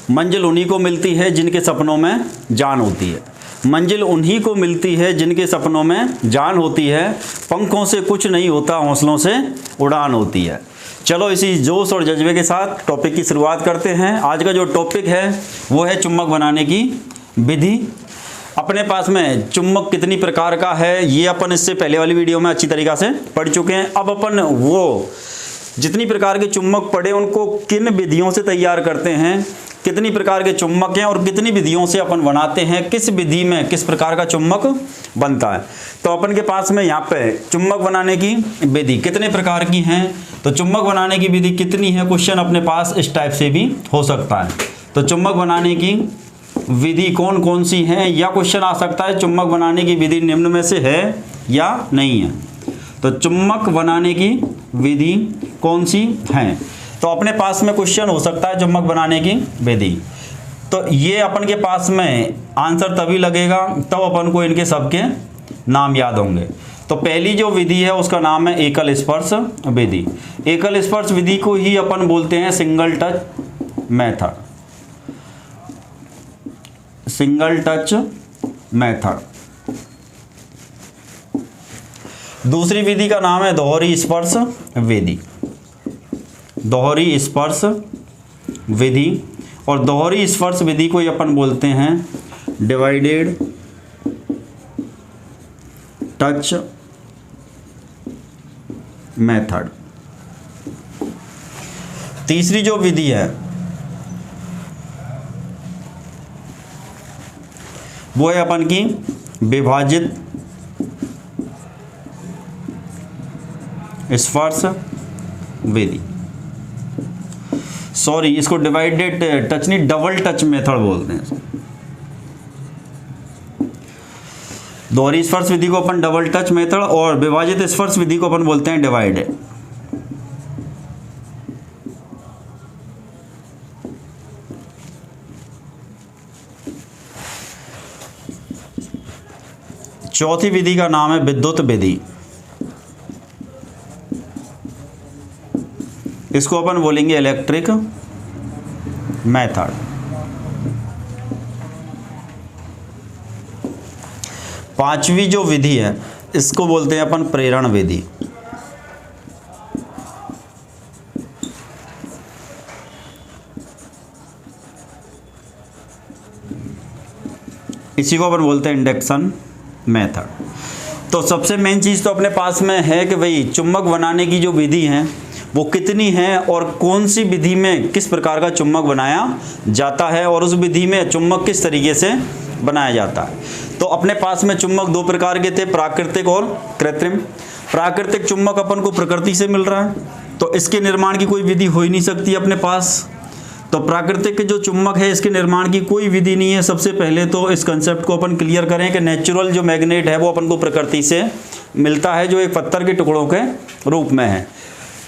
मंजिल उन्हीं को मिलती है जिनके सपनों में जान होती है। मंजिल उन्हीं को मिलती है जिनके सपनों में जान होती है। पंखों से कुछ नहीं होता, हौसलों से उड़ान होती है। चलो इसी जोश और जज्बे के साथ टॉपिक की शुरुआत करते हैं। आज का जो टॉपिक है वो है चुम्बक बनाने की विधि। अपने पास में चुम्बक कितनी प्रकार का है ये अपन इससे पहले वाली वीडियो में अच्छी तरीक़ा से पढ़ चुके हैं। अब अपन वो जितनी प्रकार के चुम्बक पढ़े उनको किन विधियों से तैयार करते हैं, कितनी प्रकार के चुम्बक हैं और कितनी विधियों से अपन बनाते हैं, किस विधि में किस प्रकार का चुम्बक बनता है। तो अपन के पास में यहाँ पे चुम्बक बनाने की विधि कितने प्रकार की हैं, तो चुम्बक बनाने की विधि कितनी है, क्वेश्चन अपने पास इस टाइप से भी हो सकता है। तो चुम्बक बनाने की विधि कौन कौन सी है, या क्वेश्चन आ सकता है चुम्बक बनाने की विधि निम्न में से है या नहीं है। तो चुम्बक बनाने की विधि कौन सी है, तो अपने पास में क्वेश्चन हो सकता है चुम्बक बनाने की विधि। तो ये अपन के पास में आंसर तभी लगेगा तब अपन को इनके सबके नाम याद होंगे। तो पहली जो विधि है उसका नाम है एकल स्पर्श विधि। एकल स्पर्श विधि को ही अपन बोलते हैं single touch method. Single touch method. दूसरी विधि का नाम है दोहरी स्पर्श विधि। दोहरी स्पर्श विधि, और दोहरी स्पर्श विधि को ही अपन बोलते हैं डिवाइडेड टच मेथड। तीसरी जो विधि है वो है अपन की विभाजित स्पर्श विधि। सॉरी, इसको डिवाइडेड टच नहीं, डबल टच मेथड बोलते हैं। दोहरी स्पर्श विधि को अपन डबल टच मेथड और विभाजित स्पर्श विधि को अपन बोलते हैं डिवाइडेड। चौथी विधि का नाम है विद्युत विधि। इसको अपन बोलेंगे इलेक्ट्रिक मेथड। पांचवी जो विधि है इसको बोलते हैं अपन प्रेरण विधि। इसी को अपन बोलते हैं इंडक्शन मेथड। तो सबसे मेन चीज़ तो अपने पास में है कि भाई चुम्बक बनाने की जो विधि है वो कितनी है और कौन सी विधि में किस प्रकार का चुम्बक बनाया जाता है और उस विधि में चुम्बक किस तरीके से बनाया जाता है। तो अपने पास में चुम्बक दो प्रकार के थे, प्राकृतिक और कृत्रिम। प्राकृतिक चुम्बक अपन को प्रकृति से मिल रहा है, तो इसके निर्माण की कोई विधि हो ही नहीं सकती अपने पास। तो प्राकृतिक जो चुम्बक है इसके निर्माण की कोई विधि नहीं है। सबसे पहले तो इस कंसेप्ट को अपन क्लियर करें कि नेचुरल जो मैग्नेट है वो अपन को प्रकृति से मिलता है, जो एक पत्थर के टुकड़ों के रूप में है।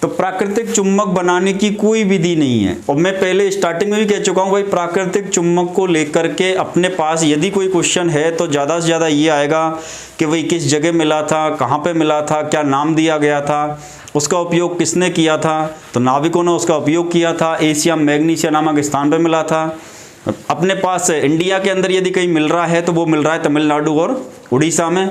तो प्राकृतिक चुम्बक बनाने की कोई विधि नहीं है। और मैं पहले स्टार्टिंग में भी कह चुका हूँ भाई, प्राकृतिक चुम्बक को लेकर के अपने पास यदि कोई क्वेश्चन है तो ज़्यादा से ज़्यादा ये आएगा कि भाई किस जगह मिला था, कहाँ पे मिला था, क्या नाम दिया गया था, उसका उपयोग किसने किया था। तो नाविकों ने उसका उपयोग किया था, एशिया मैग्नीशिया नामक स्थान पर मिला था। अपने पास इंडिया के अंदर यदि कहीं मिल रहा है तो वो मिल रहा है तमिलनाडु और उड़ीसा में।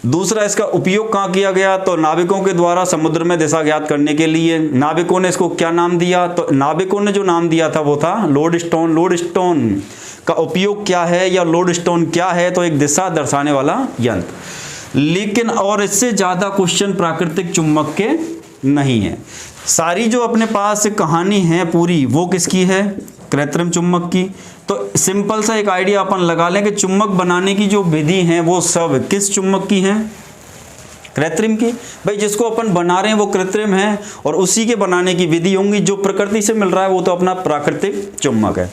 दूसरा, इसका उपयोग कहाँ किया गया, तो नाविकों के द्वारा समुद्र में दिशा ज्ञात करने के लिए। नाविकों ने इसको क्या नाम दिया, तो नाविकों ने जो नाम दिया था वो था लोडस्टोन। लोडस्टोन का उपयोग क्या है या लोडस्टोन क्या है, तो एक दिशा दर्शाने वाला यंत्र। लेकिन और इससे ज़्यादा क्वेश्चन प्राकृतिक चुम्बक के नहीं है। सारी जो अपने पास कहानी है पूरी वो किसकी है, कृत्रिम चुम्बक की। तो सिंपल सा एक आइडिया अपन लगा लें कि चुम्बक बनाने की जो विधि है वो सब किस चुम्बक की है, कृत्रिम की। भाई जिसको अपन बना रहे हैं वो कृत्रिम है और उसी के बनाने की विधि होंगी। जो प्रकृति से मिल रहा है वो तो अपना प्राकृतिक चुम्बक है।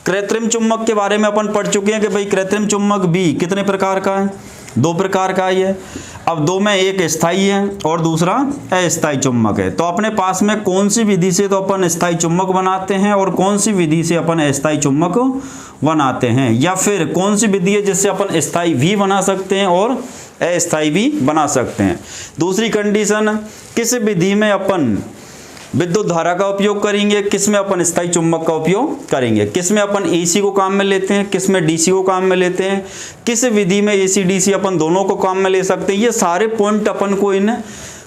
कृत्रिम चुम्बक के बारे में अपन पढ़ चुके हैं कि भाई कृत्रिम चुम्बक भी कितने प्रकार का है, दो प्रकार का ही है। अब दो में एक स्थायी है और दूसरा अस्थायी चुम्बक है। तो अपने पास में कौन सी विधि से तो अपन स्थायी चुम्बक बनाते हैं और कौन सी विधि से अपन अस्थायी चुम्बक बनाते हैं, या फिर कौन सी विधि है जिससे अपन स्थायी भी बना सकते हैं और अस्थायी भी बना सकते हैं। दूसरी कंडीशन, किस विधि में अपन विद्युत धारा का उपयोग करेंगे, किस में अपन स्थायी चुंबक का उपयोग करेंगे, किस में अपन एसी को काम में लेते हैं, किस में डीसी को काम में लेते हैं, किस विधि में एसी डीसी अपन दोनों को काम में ले सकते हैं। ये सारे पॉइंट अपन को इन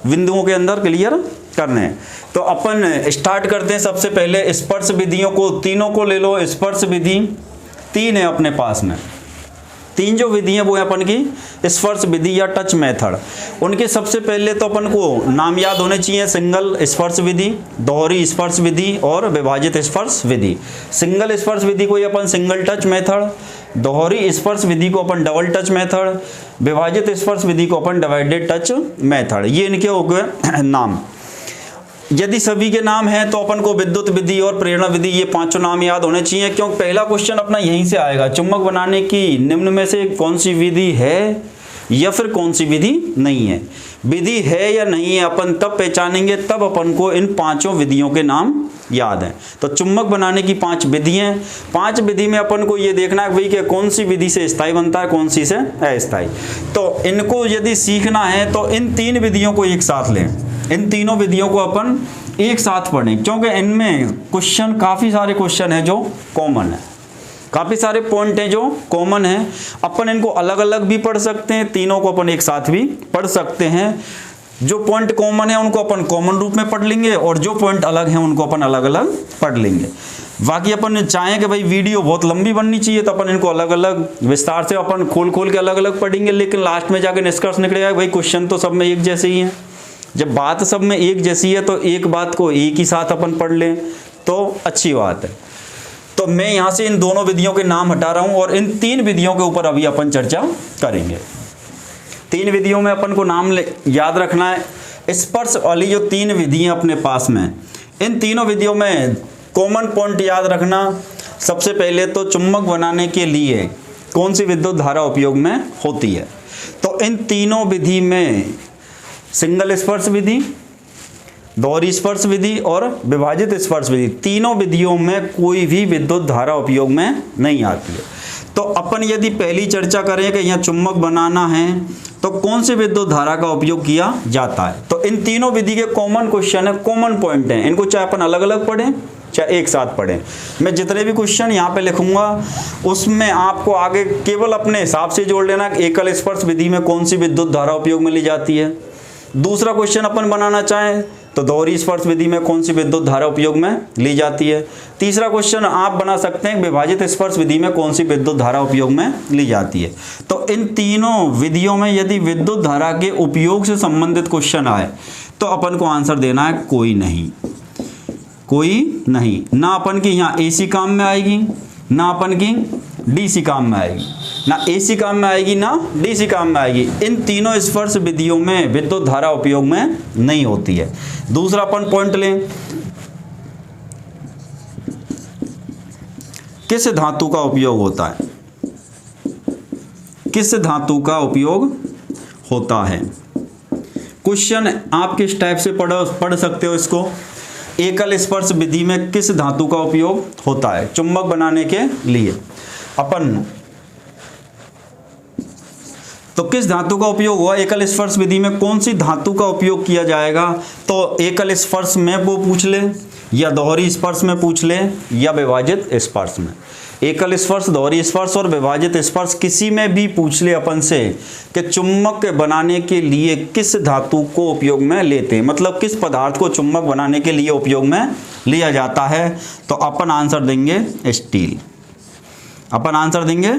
बिंदुओं के अंदर क्लियर करने हैं। तो अपन स्टार्ट करते हैं सबसे पहले स्पर्श विधियों को, तीनों को ले लो। स्पर्श विधि 3 है अपने पास में, 3 जो विधि है वो है अपन की स्पर्श विधि या टच मेथड। उनके सबसे पहले तो अपन को नाम याद होने चाहिए, सिंगल स्पर्श विधि, दोहरी स्पर्श विधि और विभाजित स्पर्श विधि। सिंगल स्पर्श विधि को अपन सिंगल टच मेथड, दोहरी स्पर्श विधि को अपन डबल टच मेथड, विभाजित स्पर्श विधि को अपन डिवाइडेड टच मेथड। ये इनके हो गए नाम। यदि सभी के नाम हैं तो अपन को विद्युत विधि और प्रेरणा विधि, ये 5 नाम याद होने चाहिए, क्योंकि पहला क्वेश्चन अपना यहीं से आएगा। चुंबक बनाने की निम्न में से कौन सी विधि है या फिर कौन सी विधि नहीं है। विधि है या नहीं है अपन तब पहचानेंगे, तब अपन को इन 5 विधियों के नाम याद हैं। तो चुंबक बनाने की 5 विधि हैं। 5 विधि में अपन को ये देखना है भाई कि कौन सी विधि से स्थायी बनता है, कौन सी से अस्थायी। तो इनको यदि सीखना है तो इन 3 विधियों को एक साथ लें, इन तीनों विधियों को अपन एक साथ पढ़ें, क्योंकि इनमें क्वेश्चन काफ़ी सारे क्वेश्चन हैं जो कॉमन है, काफ़ी सारे पॉइंट हैं जो कॉमन हैं। अपन इनको अलग अलग भी पढ़ सकते हैं, तीनों को अपन एक साथ भी पढ़ सकते हैं। जो पॉइंट कॉमन है उनको अपन कॉमन रूप में पढ़ लेंगे और जो पॉइंट अलग हैं उनको अपन अलग अलग पढ़ लेंगे। बाकी अपन चाहें कि भाई वीडियो बहुत लंबी बननी चाहिए तो अपन इनको अलग अलग विस्तार से अपन खोल खोल के अलग अलग पढ़ेंगे, लेकिन लास्ट में जाकर निष्कर्ष निकलेगा भाई क्वेश्चन तो सब में एक जैसे ही हैं। जब बात सब में एक जैसी है तो एक बात को एक ही साथ अपन पढ़ लें तो अच्छी बात है। तो मैं यहाँ से इन दोनों विधियों के नाम हटा रहा हूँ और इन 3 विधियों के ऊपर अभी अपन चर्चा करेंगे। 3 विधियों में अपन को नाम याद रखना है। स्पर्श वाली जो 3 विधियाँ अपने पास में, इन तीनों विधियों में कॉमन पॉइंट याद रखना। सबसे पहले तो चुंबक बनाने के लिए कौन सी विद्युत धारा उपयोग में होती है। तो इन तीनों विधि में सिंगल स्पर्श विधि, दोहरी स्पर्श विधि और विभाजित स्पर्श विधि, तीनों विधियों में कोई भी विद्युत धारा उपयोग में नहीं आती है। तो अपन यदि पहली चर्चा करें कि यहाँ चुंबक बनाना है तो कौन सी विद्युत धारा का उपयोग किया जाता है, तो इन तीनों विधि के कॉमन क्वेश्चन है, कॉमन पॉइंट हैं। इनको चाहे अपन अलग अलग पढ़ें चाहे एक साथ पढ़ें। मैं जितने भी क्वेश्चन यहाँ पे लिखूंगा उसमें आपको आगे केवल अपने हिसाब से जोड़ लेना। एकल स्पर्श विधि में कौन सी विद्युत धारा उपयोग में ली जाती है। दूसरा क्वेश्चन अपन बनाना चाहें तो दोहरी स्पर्श विधि में कौन सी विद्युत धारा उपयोग में ली जाती है। तीसरा क्वेश्चन आप बना सकते हैं विभाजित स्पर्श विधि में कौन सी विद्युत धारा उपयोग में ली जाती है। तो इन तीनों विधियों में यदि विद्युत धारा के उपयोग से संबंधित क्वेश्चन आए तो अपन को आंसर देना है कोई नहीं, कोई नहीं। ना अपन की यहाँ एसी काम में आएगी, ना अपन की डीसी काम में आएगी, ना एसी काम में आएगी ना डीसी काम में आएगी। इन तीनों स्पर्श विधियों में विद्युत धारा उपयोग में नहीं होती है। दूसरा अपन पॉइंट लें, किस धातु का उपयोग होता है, किस धातु का उपयोग होता है। क्वेश्चन आप किस टाइप से पढ़ सकते हो इसको। एकल स्पर्श विधि में किस धातु का उपयोग होता है चुंबक बनाने के लिए। अपन तो किस धातु का उपयोग हुआ एकल स्पर्श विधि में, कौन सी धातु का उपयोग किया जाएगा। तो एकल स्पर्श में वो पूछ ले या दोहरी स्पर्श में पूछ ले या विभाजित स्पर्श में। एकल स्पर्श, दोहरी स्पर्श और विभाजित स्पर्श किसी में भी पूछ ले अपन से कि चुंबक बनाने के लिए किस धातु को उपयोग में लेते हैं, मतलब किस पदार्थ को चुंबक बनाने के लिए उपयोग में लिया जाता है। तो अपन आंसर देंगे स्टील, अपन आंसर देंगे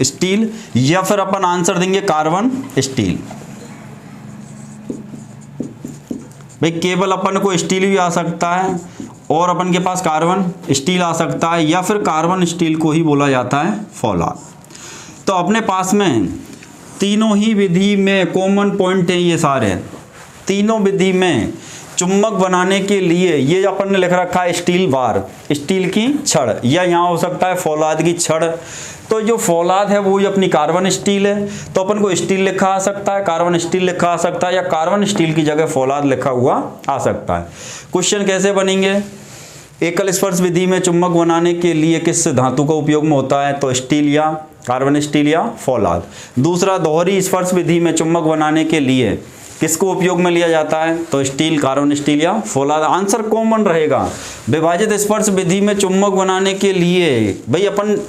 स्टील, या फिर अपन आंसर देंगे कार्बन स्टील। भाई केवल अपन को स्टील भी आ सकता है और अपन के पास कार्बन स्टील आ सकता है, या फिर कार्बन स्टील को ही बोला जाता है फौलाद। तो अपने पास में तीनों ही विधि में कॉमन पॉइंट हैं ये सारे। तीनों विधि में चुंबक बनाने के लिए ये अपन ने लिख रखा है स्टील बार, स्टील की छड़, या यहाँ हो सकता है फौलाद की छड़। तो जो फौलाद है वो ही अपनी कार्बन स्टील है, तो अपन को स्टील लिखा आ सकता है, कार्बन स्टील लिखा आ सकता है, या कार्बन स्टील की जगह फौलाद लिखा हुआ आ सकता है। क्वेश्चन कैसे बनेंगे, एकल स्पर्श विधि में चुंबक बनाने के लिए किस धातु का उपयोग में होता है, तो स्टील या कार्बन स्टील या फौलाद। दूसरा, दोहरी स्पर्श विधि में चुंबक बनाने के लिए किसको उपयोग में लिया जाता है? तो स्टील, कार्बन स्टील या फौलाद। आंसर कॉमन रहेगा। विभाजित स्पर्श विधि में चुंबक बनाने के लिए भाई अपन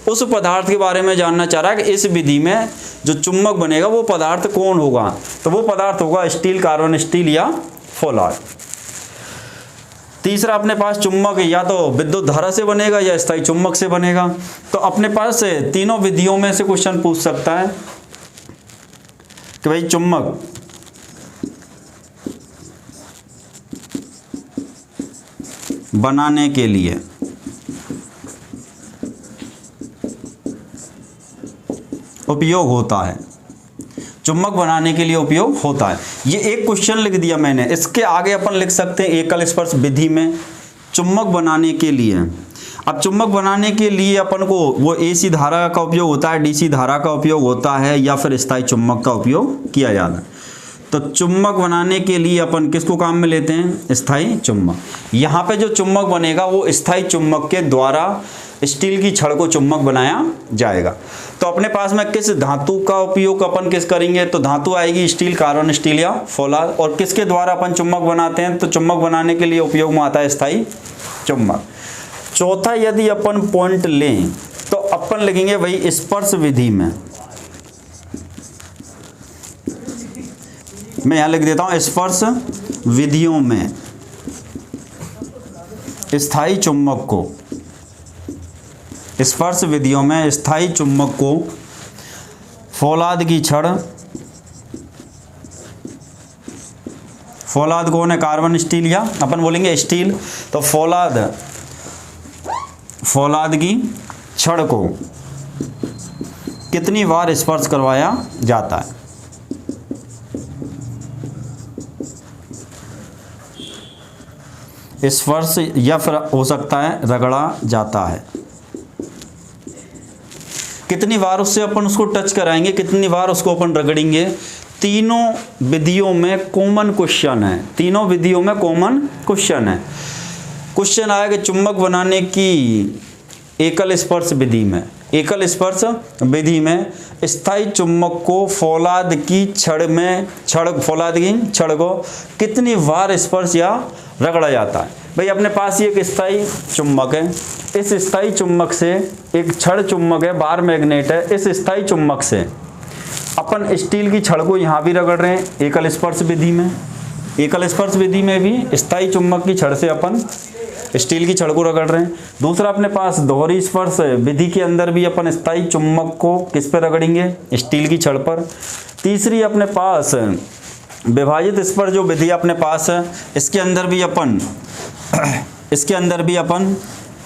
उस पदार्थ के बारे में जानना चाह रहा है कि इस विधि में जो चुंबक बनेगा वो पदार्थ कौन होगा, तो वो पदार्थ होगा स्टील, कार्बन स्टील या फौलाद। तीसरा अपने पास चुंबक या तो विद्युत धारा से बनेगा या स्थायी चुंबक से बनेगा। तो अपने पास तीनों विधियों में से क्वेश्चन पूछ सकता है कि भाई चुंबक बनाने के लिए उपयोग होता है, चुंबक बनाने के लिए उपयोग होता है। ये एक क्वेश्चन लिख दिया मैंने। इसके आगे अपन लिख सकते हैं एकल स्पर्श विधि में चुंबक बनाने के लिए। अब चुंबक बनाने के लिए अपन को वो एसी धारा का उपयोग होता है, डीसी धारा का उपयोग होता है या फिर स्थायी चुंबक का उपयोग किया जाता है। तो चुंबक बनाने के लिए अपन किसको काम में लेते हैं? स्थायी चुंबक। यहाँ पे जो चुंबक बनेगा वो स्थायी चुंबक के द्वारा स्टील की छड़ को चुंबक बनाया जाएगा। तो अपने पास में किस धातु का उपयोग अपन किस करेंगे? तो धातु आएगी स्टील, कार्बन स्टील या फौलाद। और किसके द्वारा अपन चुंबक बनाते हैं? तो चुंबक बनाने के लिए उपयोग में आता है स्थायी चुंबक। चौथा यदि अपन पॉइंट लें तो अपन लिखेंगे भाई स्पर्श विधि में, मैं यहां लिख देता हूं स्पर्श विधियों में स्थायी चुंबक को, स्पर्श विधियों में स्थायी चुंबक को फौलाद की छड़, फौलाद कौन है? कार्बन स्टील या अपन बोलेंगे स्टील। तो फौलाद की छड़ को कितनी बार स्पर्श करवाया जाता है? स्पर्श या फिर हो सकता है रगड़ा जाता है। कितनी बार उससे अपन उसको टच कराएंगे, कितनी बार उसको अपन रगड़ेंगे? तीनों विधियों में कॉमन क्वेश्चन है, तीनों विधियों में कॉमन क्वेश्चन है। क्वेश्चन आया कि चुंबक बनाने की एकल स्पर्श विधि में, एकल स्पर्श विधि में स्थायी चुंबक को फौलाद की छड़ में, फौलाद की छड़ को कितनी बार स्पर्श या रगड़ा जाता है? भाई अपने पास ये एक स्थायी चुंबक है, इस स्थायी चुंबक से एक छड़ चुंबक है, बार मैग्नेट है, इस स्थायी चुंबक से अपन स्टील की छड़ को यहाँ भी रगड़ रहे हैं एकल स्पर्श विधि में। एकल स्पर्श विधि में भी स्थायी चुंबक की छड़ से अपन स्टील की छड़ को रगड़ रहे हैं। दूसरा अपने पास दोहरी स्पर्श विधि के अंदर भी अपन स्थायी चुंबक को किस पे रगड़ेंगे? स्टील की छड़ पर। तीसरी अपने पास विभाजित स्पर्श जो विधि अपने पास है, इसके अंदर भी अपन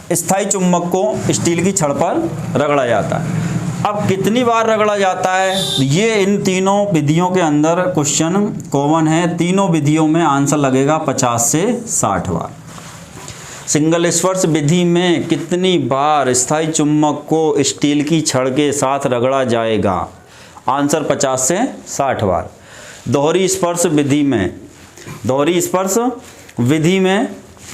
स्थायी चुंबक को स्टील की छड़ पर रगड़ा जाता है। अब कितनी बार रगड़ा जाता है? ये इन तीनों विधियों के अंदर क्वेश्चन कॉमन है। तीनों विधियों में आंसर लगेगा 50 से 60 बार। सिंगल स्पर्श विधि में कितनी बार स्थायी चुंबक को स्टील की छड़ के साथ रगड़ा जाएगा? आंसर 50 से 60 बार। दोहरी स्पर्श विधि में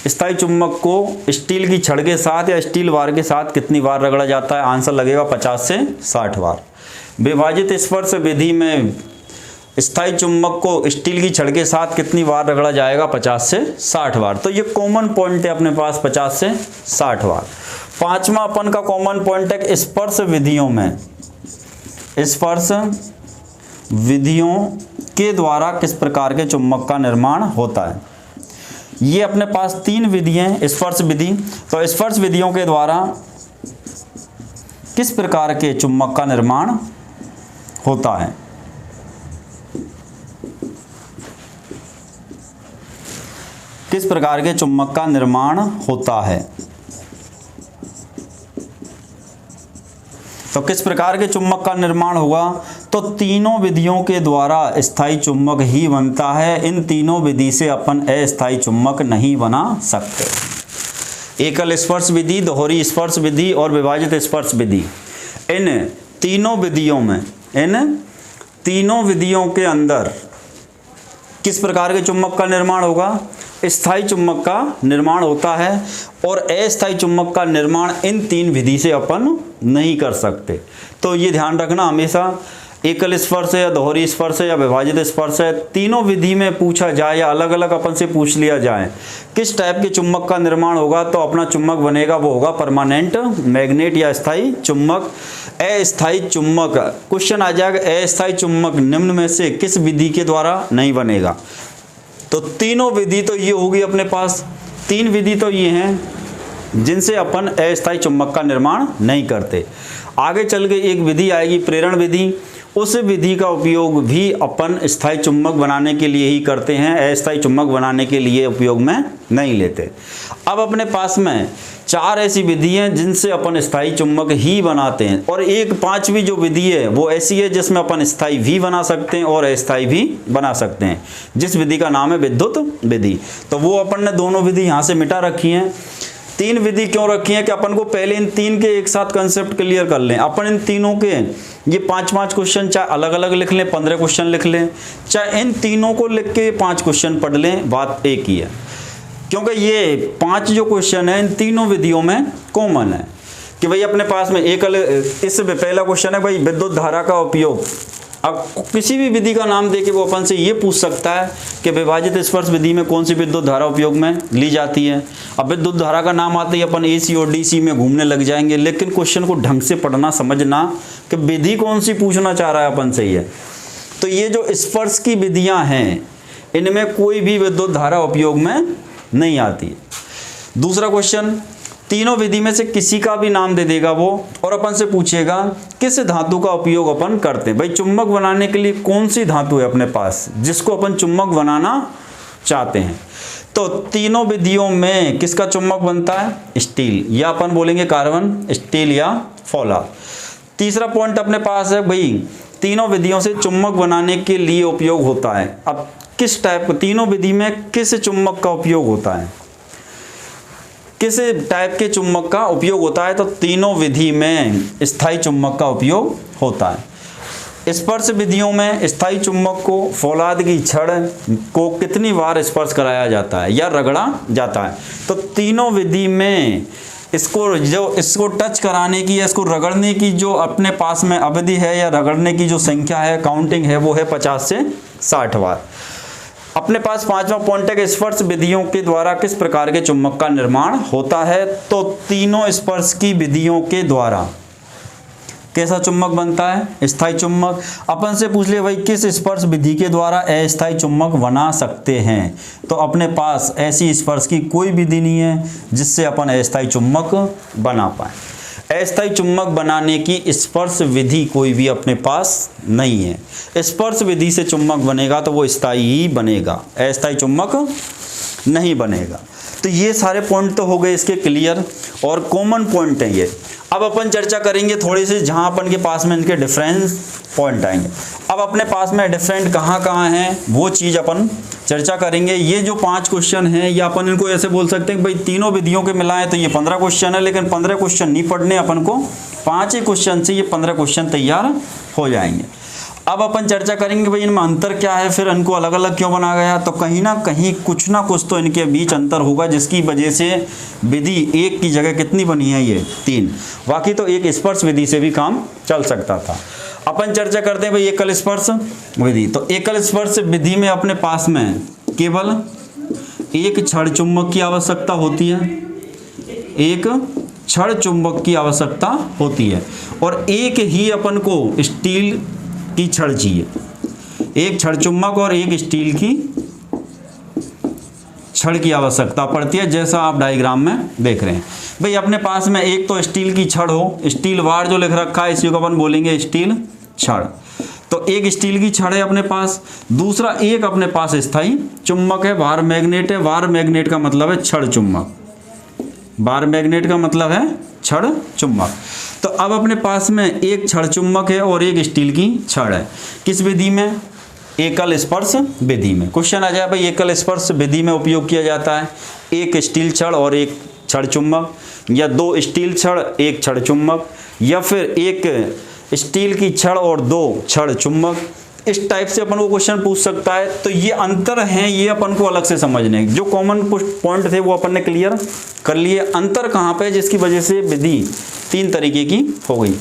स्थायी चुंबक को स्टील की छड़ के साथ या स्टील बार के साथ कितनी बार रगड़ा जाता है? आंसर लगेगा 50 से 60 बार। विभाजित स्पर्श विधि में स्थायी चुंबक को स्टील की छड़ के साथ कितनी बार रगड़ा जाएगा? 50 से 60 बार। तो ये कॉमन पॉइंट है अपने पास 50 से 60 बार। पांचवा अपन का कॉमन पॉइंट है स्पर्श विधियों में, स्पर्श विधियों के द्वारा किस प्रकार के चुंबक का निर्माण होता है? ये अपने पास तीन विधियां स्पर्श विधि। तो स्पर्श विधियों के द्वारा किस प्रकार के चुंबक का निर्माण होता है? किस प्रकार के चुंबक का निर्माण होता है? तो किस प्रकार के चुंबक का निर्माण होगा? तो तीनों विधियों के द्वारा स्थायी चुंबक ही बनता है। इन तीनों विधि से अपन अस्थायी चुंबक नहीं बना सकते। एकल स्पर्श विधि, दोहरी स्पर्श विधि और विभाजित स्पर्श विधि, इन तीनों विधियों के अंदर किस प्रकार के चुंबक का निर्माण होगा? स्थायी चुंबक का निर्माण होता है। और अस्थायी चुंबक का निर्माण इन तीन विधि से अपन नहीं कर सकते। तो ये ध्यान रखना हमेशा, एकल स्पर्श है या दोहरी स्पर्श है या विभाजित स्पर्श है, तीनों विधि में पूछा जाए या अलग अलग अपन से पूछ लिया जाए किस टाइप के चुम्बक का निर्माण होगा, तो अपना चुम्बक बनेगा वो होगा परमानेंट मैग्नेट या स्थायी चुम्बक। अस्थायी चुम्बक, क्वेश्चन आ जाएगा अस्थायी चुम्बक निम्न में से किस विधि के द्वारा नहीं बनेगा। तो तीनों विधि तो ये होगी अपने पास, तीन विधि तो ये हैं जिनसे अपन अस्थायी चुम्बक का निर्माण नहीं करते। आगे चल के एक विधि आएगी प्रेरण विधि, उस विधि का उपयोग भी अपन स्थायी चुम्बक बनाने के लिए ही करते हैं, अस्थायी चुम्बक बनाने के लिए उपयोग में नहीं लेते। अब अपने पास में चार ऐसी विधि हैं जिनसे अपन स्थायी चुम्बक ही बनाते हैं, और एक पांचवी जो विधि है वो ऐसी है जिसमें अपन स्थायी भी बना सकते हैं और अस्थायी भी बना सकते हैं, जिस विधि का नाम है विद्युत विधि। तो वो अपन ने दोनों विधि यहाँ से मिटा रखी हैं। तीन विधि क्यों रखी है कि अपन को पहले इन तीन के एक साथ कंसेप्ट क्लियर कर लें। अपन इन तीनों के ये 5-5 क्वेश्चन चाहे अलग अलग लिख लें, 15 क्वेश्चन लिख लें, चाहे इन तीनों को लिख के 5 क्वेश्चन पढ़ लें, बात एक ही है। क्योंकि ये 5 जो क्वेश्चन है इन तीनों विधियों में कॉमन है कि भाई अपने पास में एकल, इस पहला क्वेश्चन है भाई विद्युत धारा का उपयोग। अब किसी भी विधि का नाम देके वो अपन से ये पूछ सकता है कि विभाजित स्पर्श विधि में कौन सी विद्युत धारा उपयोग में ली जाती है। अब विद्युत धारा का नाम आते ही अपन AC और DC में घूमने लग जाएंगे, लेकिन क्वेश्चन को ढंग से पढ़ना समझना कि विधि कौन सी पूछना चाह रहा है अपन से ये। तो ये जो स्पर्श की विधियाँ हैं इनमें कोई भी विद्युत धारा उपयोग में नहीं आती है। दूसरा क्वेश्चन, तीनों विधि में से किसी का भी नाम दे देगा वो, और अपन से पूछेगा किस धातु का उपयोग अपन करते हैं। भाई चुम्बक बनाने के लिए कौन सी धातु है अपने पास जिसको अपन चुम्बक बनाना चाहते हैं। तो तीनों विधियों में किसका चुम्बक बनता है, स्टील, या अपन बोलेंगे कार्बन, स्टील या फौलाद। तीसरा पॉइंट अपने पास है भाई तीनों विधियों से चुम्बक बनाने के लिए उपयोग होता है। अब किस टाइप, तीनों विधि में किस चुम्बक का उपयोग होता है, किस टाइप के चुम्बक का उपयोग होता है। तो तीनों विधि में स्थायी चुम्बक का उपयोग होता है। स्पर्श विधियों में स्थायी चुम्बक को फौलाद की छड़ को कितनी बार स्पर्श कराया जाता है या रगड़ा जाता है। तो तीनों विधि में इसको टच कराने की या इसको रगड़ने की जो अपने पास में अवधि है या रगड़ने की जो संख्या है, काउंटिंग है, वो है 50 से 60 बार। अपने पास 5वां पॉइंट है कि स्पर्श विधियों के द्वारा किस प्रकार के चुम्बक का निर्माण होता है। तो तीनों स्पर्श की विधियों के द्वारा कैसा चुम्बक बनता है, स्थायी चुम्बक। अपन से पूछ ले भाई किस स्पर्श विधि के द्वारा अस्थायी चुम्बक बना सकते हैं, तो अपने पास ऐसी स्पर्श की कोई विधि नहीं है जिससे अपन अस्थायी चुम्बक बना पाए। अस्थायी चुम्बक बनाने की स्पर्श विधि कोई भी अपने पास नहीं है। स्पर्श विधि से चुम्बक बनेगा तो वो स्थायी ही बनेगा, अस्थायी चुम्बक नहीं बनेगा। तो ये सारे पॉइंट तो हो गए इसके क्लियर और कॉमन पॉइंट हैं ये। अब अपन चर्चा करेंगे थोड़ी सी जहाँ अपन के पास में इनके डिफरेंस पॉइंट आएंगे। अब अपने पास में डिफरेंट कहाँ कहाँ हैं वो चीज़ अपन चर्चा करेंगे। ये जो 5 क्वेश्चन हैं या अपन इनको ऐसे बोल सकते हैं कि भाई तीनों विधियों के मिलाएं तो ये 15 क्वेश्चन है, लेकिन 15 क्वेश्चन नहीं पढ़ने अपन को, 5 ही क्वेश्चन से ये 15 क्वेश्चन तैयार हो जाएंगे। अब अपन चर्चा करेंगे भाई इनमें अंतर क्या है, फिर इनको अलग अलग क्यों बनाया गया। तो कहीं ना कुछ तो इनके बीच अंतर होगा जिसकी वजह से विधि एक की जगह कितनी बनी है, ये 3। बाकी तो एक स्पर्श विधि से भी काम चल सकता था। अपन चर्चा करते हैं भाई एकल स्पर्श विधि। तो एकल स्पर्श विधि में अपने पास में केवल एक छड़ चुंबक की आवश्यकता होती है, एक छड़ चुंबक की आवश्यकता होती है, और एक ही अपन को स्टील की छड़ चाहिए। एक छड़ चुंबक और एक स्टील की छड़ की आवश्यकता पड़ती है, जैसा आप डायग्राम में देख रहे हैं। भाई अपने पास में एक तो स्टील की छड़ हो, स्टील वार जो लिख रखा है इसी को अपन बोलेंगे स्टील छड़। तो एक स्टील की छड़ है अपने पास, दूसरा एक अपने पास स्थायी चुंबक है, वार मैग्नेट है। वार मैग्नेट का मतलब है छड़ चुंबक, वार मैग्नेट का मतलब है छड़ चुंबक। तो अब अपने पास में एक छड़ चुंबक है और एक स्टील की छड़ है। किस विधि में, एकल स्पर्श विधि में। क्वेश्चन आ जाए भाई एकल स्पर्श विधि में उपयोग किया जाता है एक स्टील छड़ और एक छड़ चुंबक, या 2 स्टील छड़ एक छड़ चुंबक, या फिर एक स्टील की छड़ और 2 छड़ चुंबक। इस टाइप से अपन को क्वेश्चन पूछ सकता है। तो ये अंतर हैं, ये अपन को अलग से समझने। जो कॉमन पॉइंट थे वो अपन ने क्लियर कर लिए। अंतर कहाँ पे, जिसकी वजह से विधि 3 तरीके की हो गई।